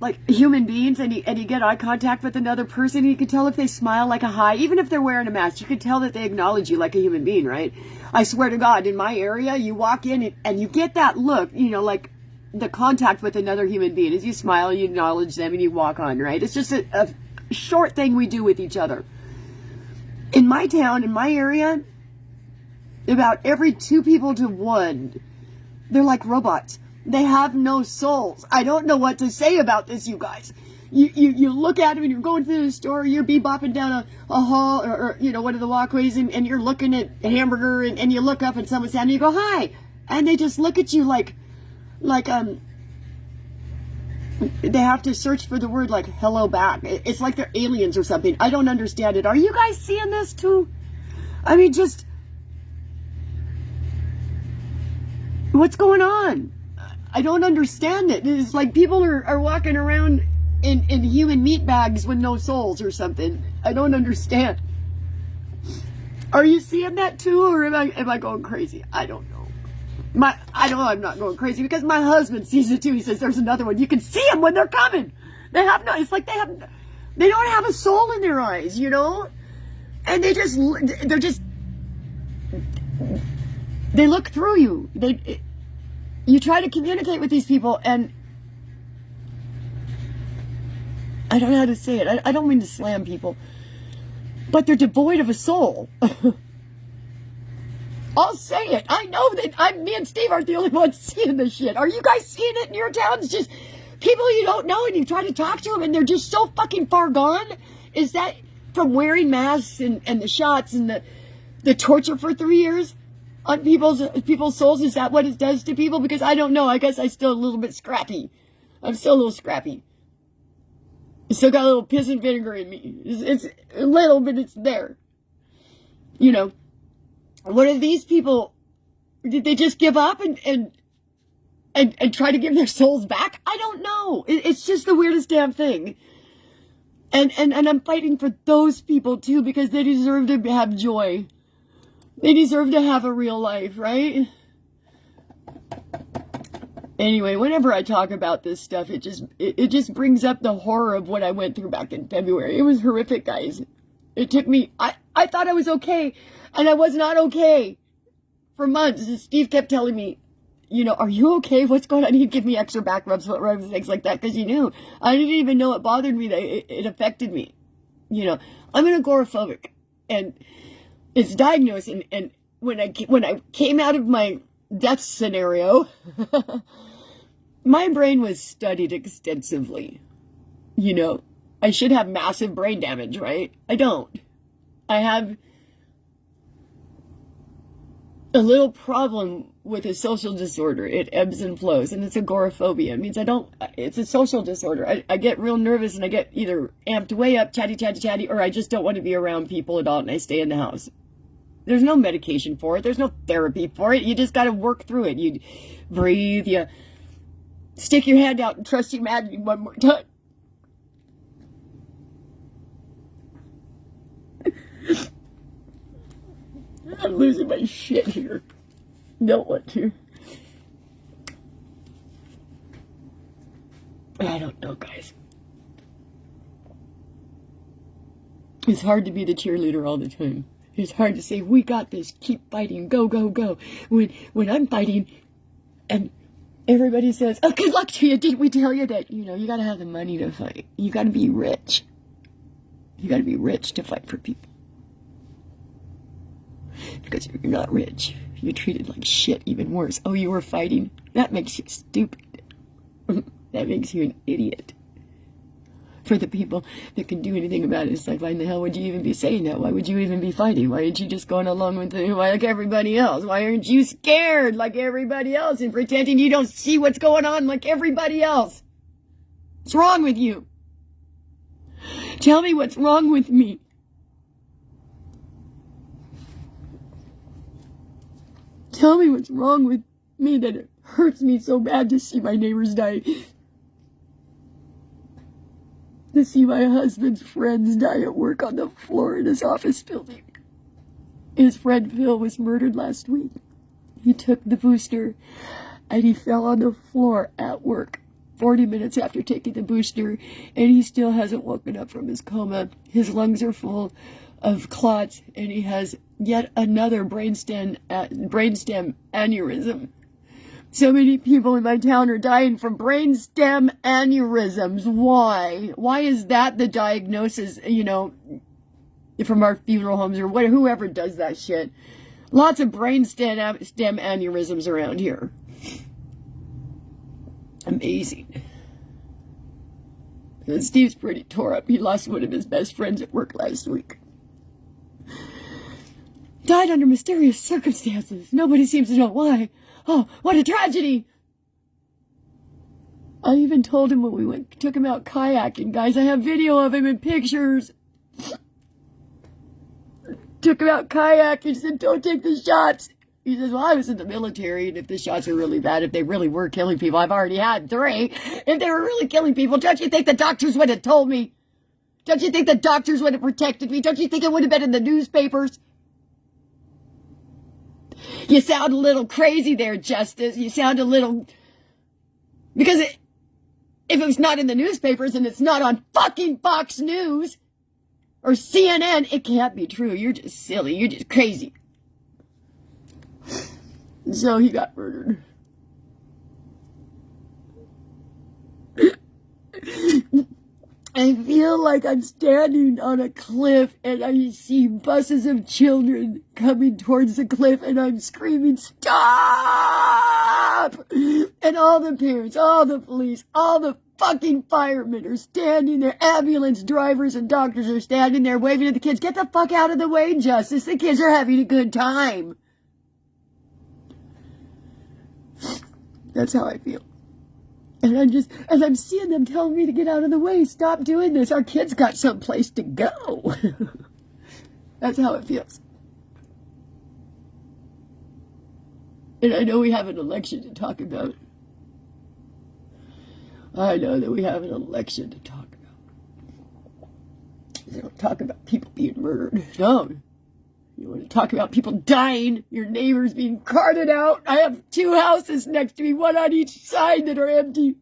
like human beings, and you get eye contact with another person, and you can tell if they smile like a hi, even if they're wearing a mask, you can tell that they acknowledge you like a human being, right? I swear to God, in my area, you walk in and you get that look, you know, like the contact with another human being. As you smile, you acknowledge them, and you walk on, right? It's just a short thing we do with each other. In my town, in my area, about every 2 people to 1, they're like robots. They have no souls. I don't know what to say about this, you guys. You look at them and you're going through the store, you're bebopping down a hall or you know, one of the walkways, and you're looking at a hamburger, and you look up and someone's down and you go, hi. And they just look at you like they have to search for the word like hello back. It's like they're aliens or something. I don't understand it. Are you guys seeing this too? I mean, just what's going on? I don't understand it. It's like people are walking around in human meat bags with no souls or something. I don't understand. Are you seeing that too, or am I going crazy? I don't know. I know I'm not going crazy because my husband sees it too. He says there's another one. You can see them when they're coming. They have no. It's like they don't have a soul in their eyes, you know, and they look through you. You try to communicate with these people, and I don't know how to say it. I don't mean to slam people, but they're devoid of a soul. I'll say it. I know that me and Steve aren't the only ones seeing this shit. Are you guys seeing it in your towns? Just People you don't know, and you try to talk to them, and they're just so fucking far gone. Is that from wearing masks and the shots and the torture for 3 years on people's souls? Is that what it does to people? Because I don't know. I guess I'm still a little bit scrappy. I'm still a little scrappy. I still got a little piss and vinegar in me. It's a little, but it's there. You know, what are these people? Did they just give up and try to give their souls back? I don't know. It's just the weirdest damn thing. And I'm fighting for those people too, because they deserve to have joy. They deserve to have a real life, right? Anyway, whenever I talk about this stuff, it just brings up the horror of what I went through back in February. It was horrific, guys. It took me, I thought I was okay, and I was not okay for months. Steve kept telling me, you know, are you okay? What's going on? He'd give me extra back rubs, foot rubs, things like that, because he knew. I didn't even know it bothered me, that it affected me. You know, I'm an agoraphobic, and it's diagnosed, and when I came out of my death scenario, my brain was studied extensively. You know, I should have massive brain damage, right? I don't. I have a little problem with a social disorder. It ebbs and flows, and it's agoraphobia. It means it's a social disorder. I get real nervous, and I get either amped way up, chatty, or I just don't want to be around people at all, and I stay in the house. There's no medication for it. There's no therapy for it. You just got to work through it. You breathe, you stick your hand out and trust your magic one more time. I'm losing my shit here. Don't want to. I don't know, guys. It's hard to be the cheerleader all the time. It's hard to say, we got this, keep fighting, go, go, go. When I'm fighting and everybody says, oh, good luck to you, didn't we tell you that, you know, you got to have the money to fight. You got to be rich. You got to be rich to fight for people. Because if you're not rich, you're treated like shit, even worse. Oh, you were fighting? That makes you stupid. That makes you an idiot. For the people that can do anything about it, it's like, why in the hell would you even be saying that? Why would you even be fighting? Why aren't you just going along with it like everybody else? Why aren't you scared like everybody else and pretending you don't see what's going on like everybody else? What's wrong with you? Tell me what's wrong with me. Tell me what's wrong with me that it hurts me so bad to see my neighbors die. To see my husband's friends die at work on the floor in his office building. His friend Phil was murdered last week. He took the booster and he fell on the floor at work 40 minutes after taking the booster, and he still hasn't woken up from his coma. His lungs are full of clots, and he has yet another brainstem aneurysm. So many people in my town are dying from brainstem aneurysms. Why? Why is that the diagnosis, you know, from our funeral homes or whoever does that shit? Lots of brainstem aneurysms around here. Amazing. And Steve's pretty tore up. He lost one of his best friends at work last week. Died under mysterious circumstances. Nobody seems to know why. Oh, what a tragedy! I even told him when we took him out kayaking, guys. I have video of him and pictures. Took him out kayaking, said, don't take the shots. He says, well, I was in the military, and if the shots are really bad, if they really were killing people, I've already had 3. If they were really killing people, don't you think the doctors would have told me? Don't you think the doctors would have protected me? Don't you think it would have been in the newspapers? You sound a little crazy there, Justice. You sound a little... Because if it was not in the newspapers and it's not on fucking Fox News or CNN, it can't be true. You're just silly. You're just crazy. So he got murdered. I feel like I'm standing on a cliff and I see buses of children coming towards the cliff and I'm screaming, stop! And all the parents, all the police, all the fucking firemen are standing there. Ambulance drivers and doctors are standing there waving at the kids. Get the fuck out of the way, Justice. The kids are having a good time. That's how I feel. And I'm seeing them telling me to get out of the way. Stop doing this. Our kids got someplace to go. That's how it feels. And I know we have an election to talk about. I know that we have an election to talk about. You don't talk about people being murdered. No. You want to talk about people dying, your neighbors being carted out. I have 2 houses next to me, one on each side, that are empty.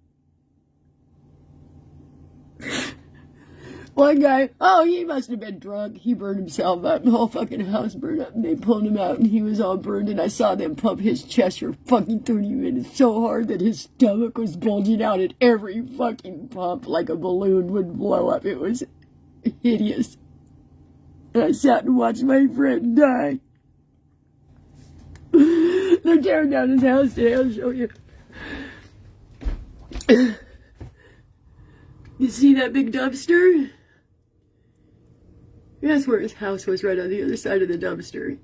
One guy, he must have been drunk. He burned himself up. The whole fucking house burned up, and they pulled him out, and he was all burned, and I saw them pump his chest for fucking 30 minutes so hard that his stomach was bulging out at every fucking pump like a balloon would blow up. It was hideous. And I sat and watched my friend die. They're tearing down his house today. I'll show you. You see that big dumpster? That's where his house was, right on the other side of the dumpster.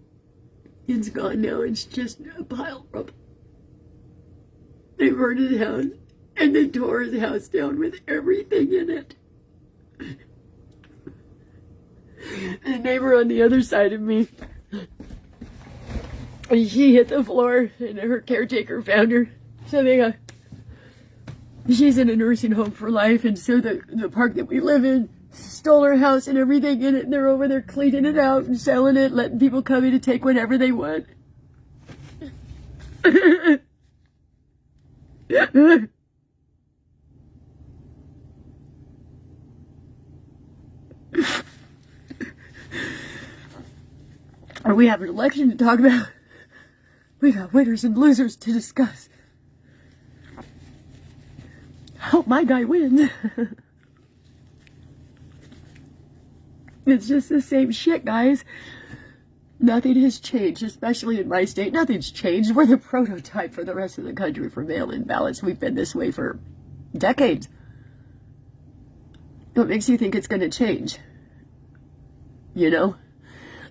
It's gone now. It's just a pile of rubble. They burned his house, and they tore his house down with everything in it. And the neighbor on the other side of me, she hit the floor, and her caretaker found her. So she's in a nursing home for life, and so the park that we live in stole her house and everything in it, and they're over there cleaning it out and selling it, letting people come in and take whatever they want. Or we have an election to talk about. We got winners and losers to discuss. Hope my guy wins. It's just the same shit, guys. Nothing has changed, especially in my state. Nothing's changed. We're the prototype for the rest of the country for mail-in ballots. We've been this way for decades. What makes you think it's going to change? You know?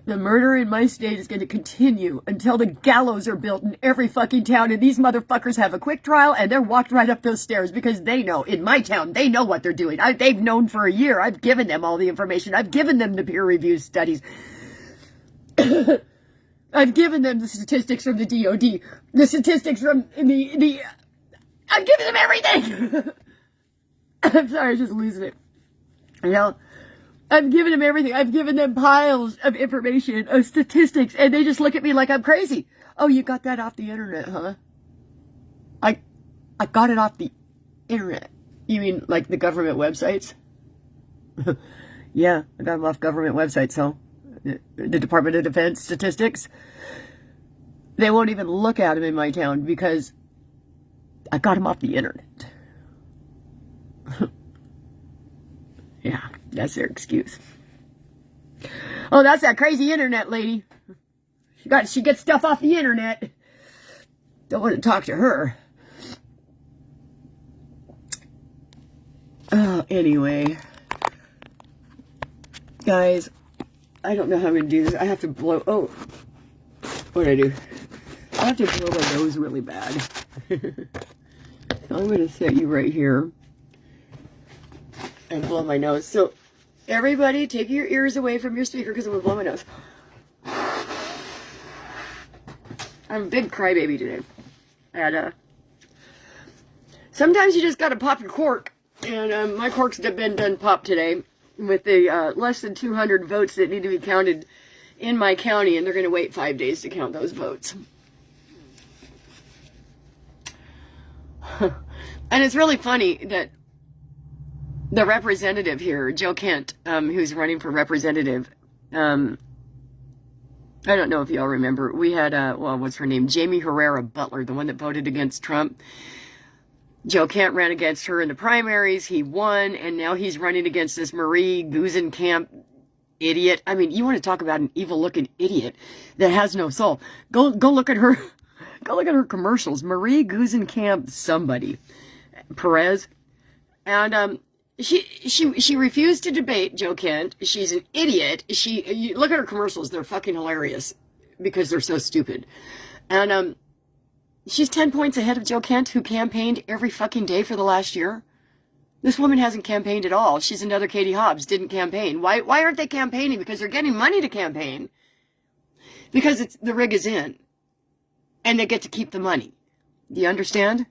The murder in my state is going to continue until the gallows are built in every fucking town, and these motherfuckers have a quick trial, and they're walked right up those stairs because they know, in my town, they know what they're doing. They've known for a year. I've given them all the information. I've given them the peer-reviewed studies. I've given them the statistics from the DOD, the statistics from the I've given them everything. I'm sorry, I'm just losing it. You know? I've given them everything. I've given them piles of information, of statistics, and they just look at me like I'm crazy. Oh, you got that off the internet, huh? I got it off the internet. You mean like the government websites? Yeah, I got them off government websites, so the Department of Defense statistics, they won't even look at them in my town because I got them off the internet. Yeah, that's their excuse. Oh, that's that crazy internet lady. She gets stuff off the internet. Don't want to talk to her. Anyway. Guys, I don't know how I'm going to do this. I have to blow... Oh. What do I do? I have to blow my nose really bad. So I'm going to set you right here. And blow my nose. So, everybody, take your ears away from your speaker because I'm going to blow my nose. I'm a big crybaby today. And, sometimes you just got to pop your cork. And, my cork's been done popped today with the, less than 200 votes that need to be counted in my county. And they're going to wait 5 days to count those votes. And it's really funny that the representative here, Joe Kent, who's running for representative, I don't know if y'all remember, we had, what's her name? Jamie Herrera Butler, the one that voted against Trump. Joe Kent ran against her in the primaries. He won, and now he's running against this Marie Gusenkamp idiot. I mean, you want to talk about an evil-looking idiot that has no soul. Go look at her. Go look at her commercials. Marie Gusenkamp somebody. Perez. And she refused to debate Joe Kent. She's an idiot. You look at her commercials; they're fucking hilarious because they're so stupid. And she's 10 points ahead of Joe Kent, who campaigned every fucking day for the last year. This woman hasn't campaigned at all. She's another Katie Hobbs, didn't campaign. Why aren't they campaigning? Because they're getting money to campaign. Because the rig is in. And they get to keep the money. Do you understand?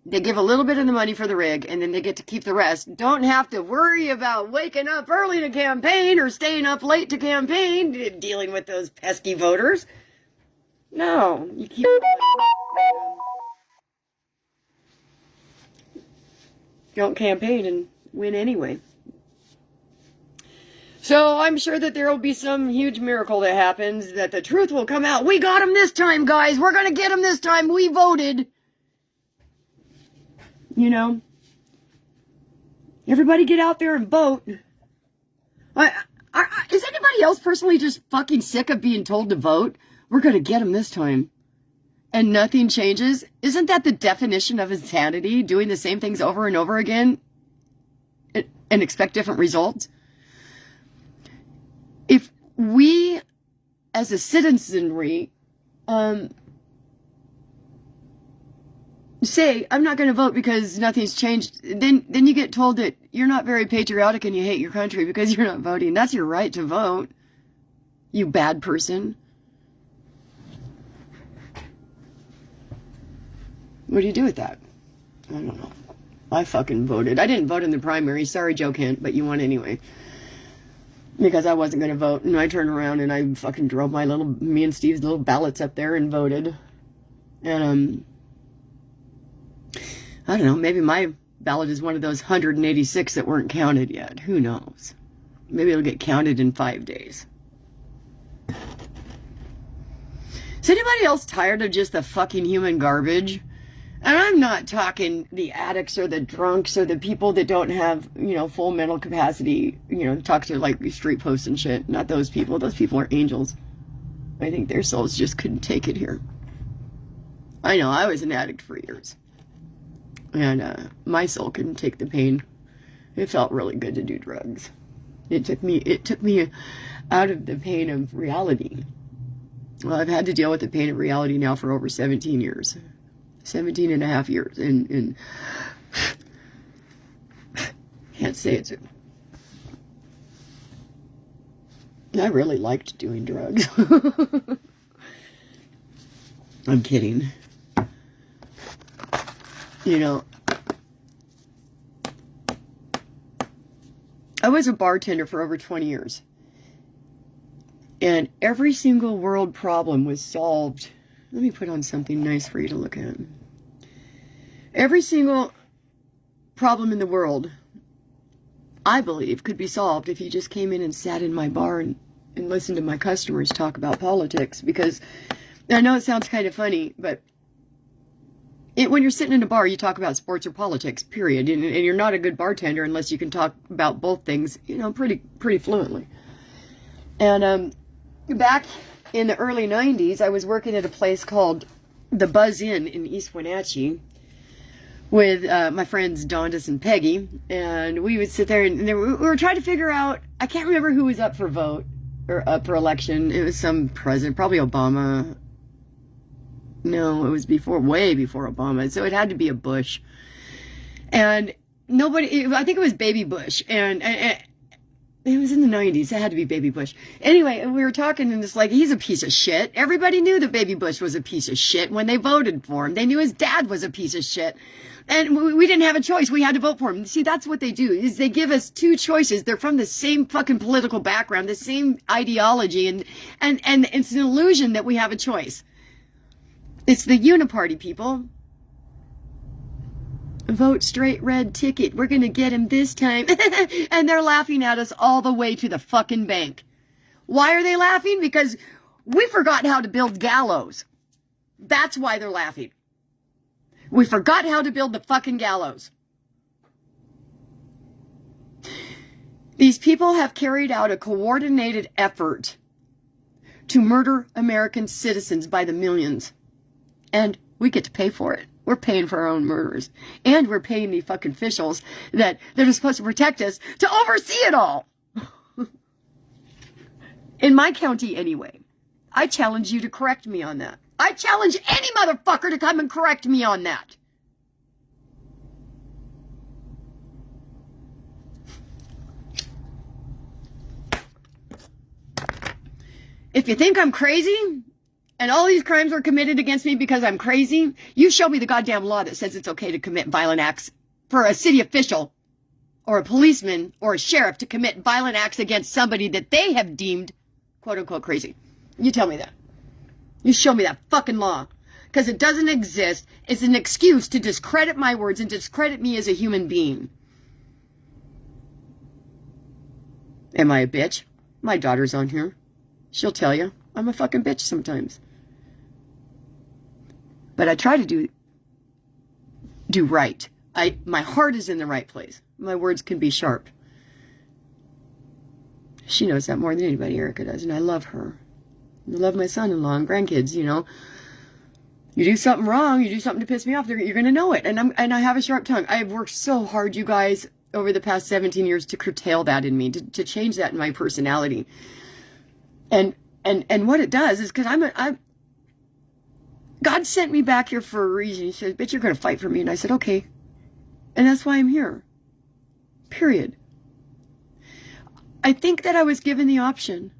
They give a little bit of the money for the rig, and then they get to keep the rest. Don't have to worry about waking up early to campaign or staying up late to campaign, dealing with those pesky voters. No, you keep the money. Don't campaign and win anyway. So I'm sure that there will be some huge miracle that happens, that the truth will come out. We got him this time, guys. We're going to get him this time. We voted. You know, everybody get out there and vote. Is anybody else personally just fucking sick of being told to vote? We're going to get him this time. And nothing changes? Isn't that the definition of insanity? Doing the same things over and over again and expect different results? If we, as a citizenry, say, I'm not going to vote because nothing's changed, then you get told that you're not very patriotic and you hate your country because you're not voting. That's your right to vote, you bad person. What do you do with that? I don't know. I fucking voted. I didn't vote in the primary. Sorry, Joe Kent, but you won anyway. Because I wasn't going to vote. And I turned around and I fucking drove me and Steve's little ballots up there and voted. And, I don't know. Maybe my ballot is one of those 186 that weren't counted yet. Who knows? Maybe it'll get counted in 5 days. Is anybody else tired of just the fucking human garbage? And I'm not talking the addicts or the drunks or the people that don't have, full mental capacity, talk to like street posts and shit. Not those people. Those people are angels. I think their souls just couldn't take it here. I know, I was an addict for years. And my soul couldn't take the pain. It felt really good to do drugs. It took me out of the pain of reality. Well, I've had to deal with the pain of reality now for over 17 years. 17 and a half years. And can't say it's... I really liked doing drugs. I'm kidding. I was a bartender for over 20 years. And every single world problem was solved. Let me put on something nice for you to look at. Every single problem in the world, I believe, could be solved if you just came in and sat in my bar and listened to my customers talk about politics. Because I know it sounds kind of funny, but when you're sitting in a bar, you talk about sports or politics, period. And you're not a good bartender unless you can talk about both things, pretty fluently. And back in the early 90s, I was working at a place called the Buzz Inn in East Wenatchee with my friends Dondas and Peggy. And we would sit there and we were trying to figure out, I can't remember who was up for vote or up for election. It was some president, probably Obama. No, it was way before Obama. So it had to be a Bush. And I think it was Baby Bush. And it was in the 90s. It had to be Baby Bush. Anyway, we were talking and it's like, he's a piece of shit. Everybody knew that Baby Bush was a piece of shit when they voted for him. They knew his dad was a piece of shit. And we didn't have a choice. We had to vote for him. See, that's what they do, is they give us two choices. They're from the same fucking political background, the same ideology. And it's an illusion that we have a choice. It's the uniparty, people. Vote straight red ticket. We're going to get him this time. And they're laughing at us all the way to the fucking bank. Why are they laughing? Because we forgot how to build gallows. That's why they're laughing. We forgot how to build the fucking gallows. These people have carried out a coordinated effort to murder American citizens by the millions. And we get to pay for it. We're paying for our own murders. And we're paying the fucking officials that are supposed to protect us to oversee it all. In my county, anyway. I challenge you to correct me on that. I challenge any motherfucker to come and correct me on that. If you think I'm crazy, and all these crimes were committed against me because I'm crazy, you show me the goddamn law that says it's okay to commit violent acts for a city official or a policeman or a sheriff to commit violent acts against somebody that they have deemed quote-unquote crazy. You tell me that. You show me that fucking law. Because it doesn't exist. It's an excuse to discredit my words and discredit me as a human being. Am I a bitch? My daughter's on here. She'll tell you. I'm a fucking bitch sometimes. But I try to do right. My heart is in the right place. My words can be sharp. She knows that more than anybody, Erica does, and I love her. I love my son-in-law and grandkids, you know. You do something wrong, you do something to piss me off, you're going to know it. And I have a sharp tongue. I've worked so hard, you guys, over the past 17 years to curtail that in me, to change that in my personality. And what it does is because God sent me back here for a reason. He said, bitch, you're going to fight for me. And I said, okay. And that's why I'm here. Period. I think that I was given the option.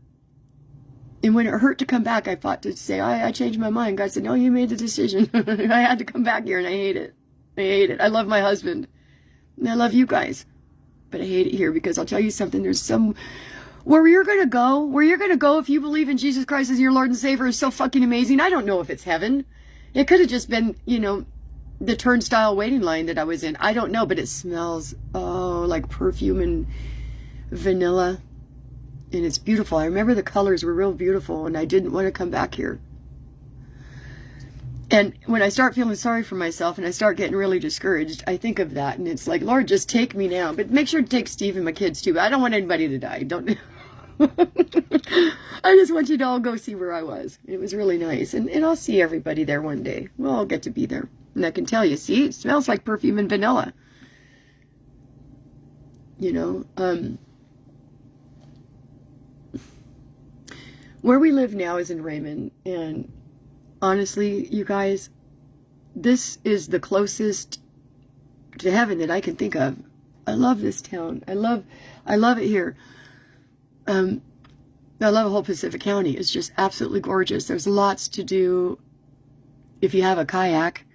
And when it hurt to come back, I fought to say, I changed my mind. God said, no, you made the decision. I had to come back here, and I hate it. I hate it. I love my husband. And I love you guys. But I hate it here because I'll tell you something. There's some... Where you're going to go if you believe in Jesus Christ as your Lord and Savior is so fucking amazing. I don't know if it's heaven. It could have just been, you know, the turnstile waiting line that I was in. I don't know, but it smells, like perfume and vanilla. And it's beautiful. I remember the colors were real beautiful, and I didn't want to come back here. And when I start feeling sorry for myself and I start getting really discouraged, I think of that. And it's like, Lord, just take me now. But make sure to take Steve and my kids, too. I don't want anybody to die. Don't... I just want you to all go see where I was. It was really nice. And I'll see everybody there one day. We'll all get to be there. And I can tell you, see, it smells like perfume and vanilla. You know, where we live now is in Raymond. And honestly, you guys, this is the closest to heaven that I can think of. I love this town. I love it here. I love the whole Pacific County. It's just absolutely gorgeous. There's lots to do if you have a kayak.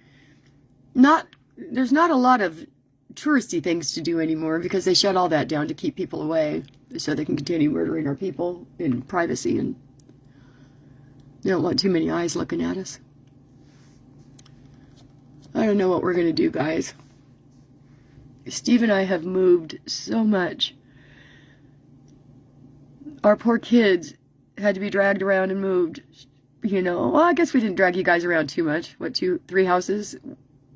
There's not a lot of touristy things to do anymore because they shut all that down to keep people away so they can continue murdering our people in privacy, and they don't want too many eyes looking at us. I don't know what we're going to do, guys. Steve and I have moved so much. Our poor kids had to be dragged around and moved. You know, well, I guess we didn't drag you guys around too much. What, 2-3 houses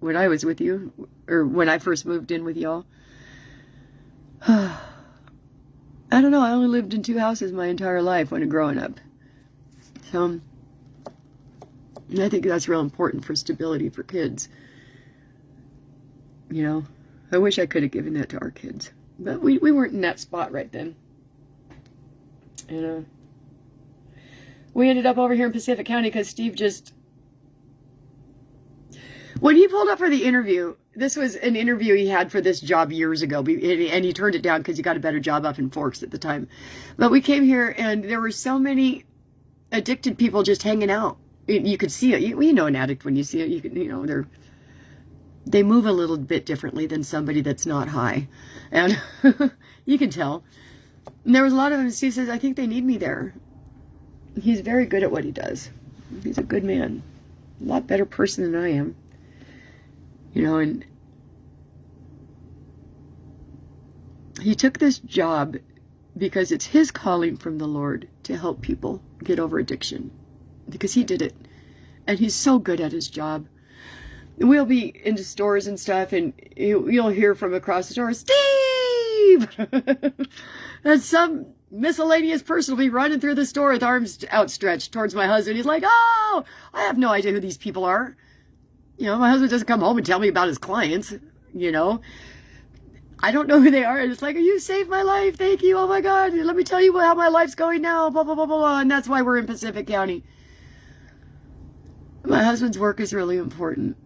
when I was with you, or when I first moved in with y'all. I don't know. I only lived in 2 houses my entire life when growing up. So I think that's real important for stability for kids. You know, I wish I could have given that to our kids. But we weren't in that spot right then. And we ended up over here in Pacific County because Steve just... When he pulled up for the interview, this was an interview he had for this job years ago, and he turned it down because he got a better job up in Forks at the time. But we came here, and there were so many addicted people just hanging out. You could see it. You know an addict when you see it. You know, they move a little bit differently than somebody that's not high. And you can tell. And there was a lot of them. Steve says, I think they need me there. He's very good at what he does. He's a good man. A lot better person than I am. You know, and he took this job because it's his calling from the Lord to help people get over addiction. Because he did it. And he's so good at his job. We'll be into stores and stuff, and you'll hear from across the store, Steve! And some miscellaneous person will be running through the store with arms outstretched towards my husband. He's like, oh, I have no idea who these people are. You know, my husband doesn't come home and tell me about his clients, you know. I don't know who they are. And it's like, you saved my life. Thank you. Oh, my God. Let me tell you how my life's going now. Blah, blah, blah, blah, blah. And that's why we're in Pacific County. My husband's work is really important.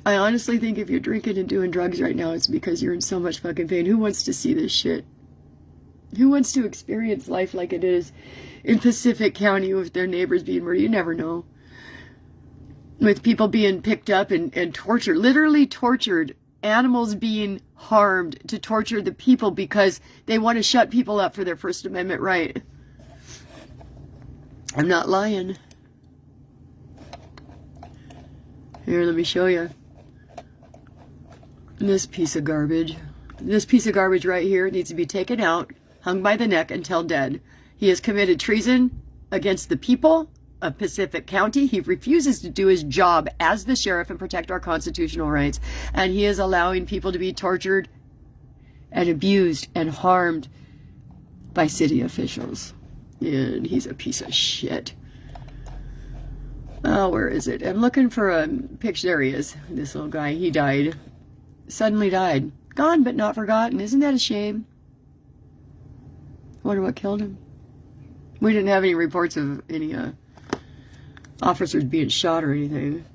I honestly think if you're drinking and doing drugs right now, it's because you're in so much fucking pain. Who wants to see this shit? Who wants to experience life like it is in Pacific County with their neighbors being murdered? You never know. With people being picked up and tortured, literally tortured, animals being harmed to torture the people because they want to shut people up for their First Amendment right. I'm not lying. Here, let me show you. This piece of garbage. This piece of garbage right here needs to be taken out, hung by the neck until dead. He has committed treason against the people of Pacific County. He refuses to do his job as the sheriff and protect our constitutional rights. And he is allowing people to be tortured and abused and harmed by city officials. And he's a piece of shit. Oh, where is it? I'm looking for a picture. There he is. This little guy. He died. Suddenly died. Gone but not forgotten. Isn't that a shame? Wonder what killed him. We didn't have any reports of any officers being shot or anything.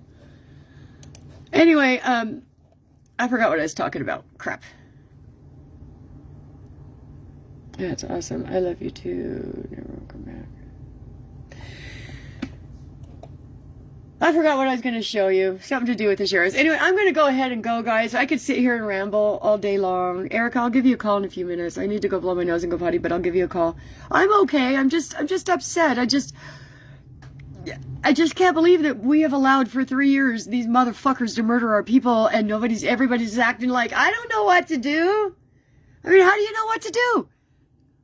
Anyway, I forgot what I was talking about. Crap. That's awesome. I love you too. Never will come back. I forgot what I was going to show you. Something to do with the sheriffs. Anyway, I'm going to go ahead and go, guys. I could sit here and ramble all day long. Erica, I'll give you a call in a few minutes. I need to go blow my nose and go potty, but I'll give you a call. I'm okay. I'm just upset. I just can't believe that we have allowed for 3 years these motherfuckers to murder our people, and everybody's acting like, I don't know what to do. I mean, how do you know what to do?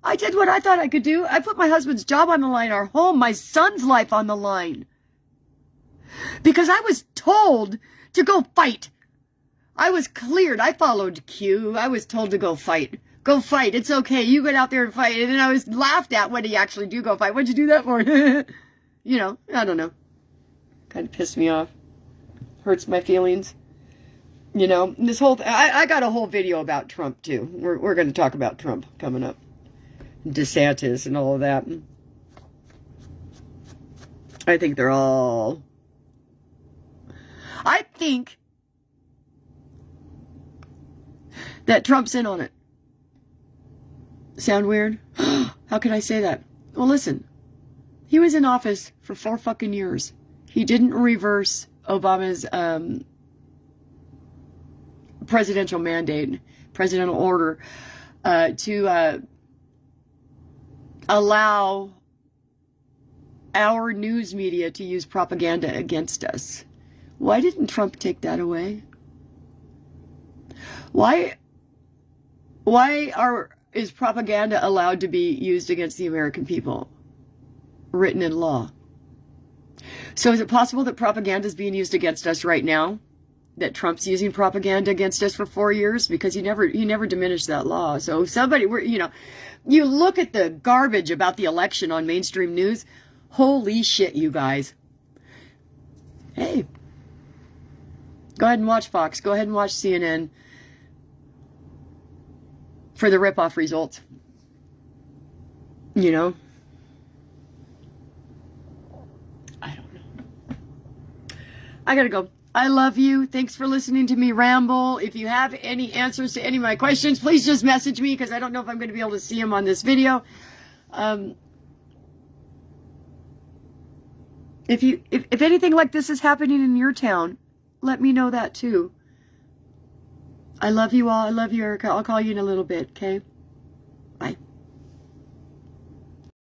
I did what I thought I could do. I put my husband's job on the line, our home, my son's life on the line. Because I was told to go fight. I was cleared. I followed cue. I was told to go fight. Go fight. It's okay. You get out there and fight. And then I was laughed at when you actually do go fight. What'd you do that for? You know, I don't know. Kind of pissed me off. Hurts my feelings. You know, this whole I got a whole video about Trump too. We're going to talk about Trump coming up. DeSantis and all of that. I think they're all... I think that Trump's in on it. Sound weird? How can I say that? Well, listen. He was in office for 4 fucking years. He didn't reverse Obama's presidential mandate, presidential order to allow our news media to use propaganda against us. Why didn't Trump take that away? Why is propaganda allowed to be used against the American people? Written in law. So is it possible that propaganda is being used against us right now? That Trump's using propaganda against us for 4 years? Because he never diminished that law. So somebody, you look at the garbage about the election on mainstream news. Holy shit, you guys. Hey. Go ahead and watch Fox. Go ahead and watch CNN for the rip-off results. You know? I don't know. I gotta go. I love you. Thanks for listening to me ramble. If you have any answers to any of my questions, please just message me because I don't know if I'm going to be able to see them on this video. If anything like this is happening in your town, let me know that too. I love you all. I love you, Erica. I'll call you in a little bit, okay?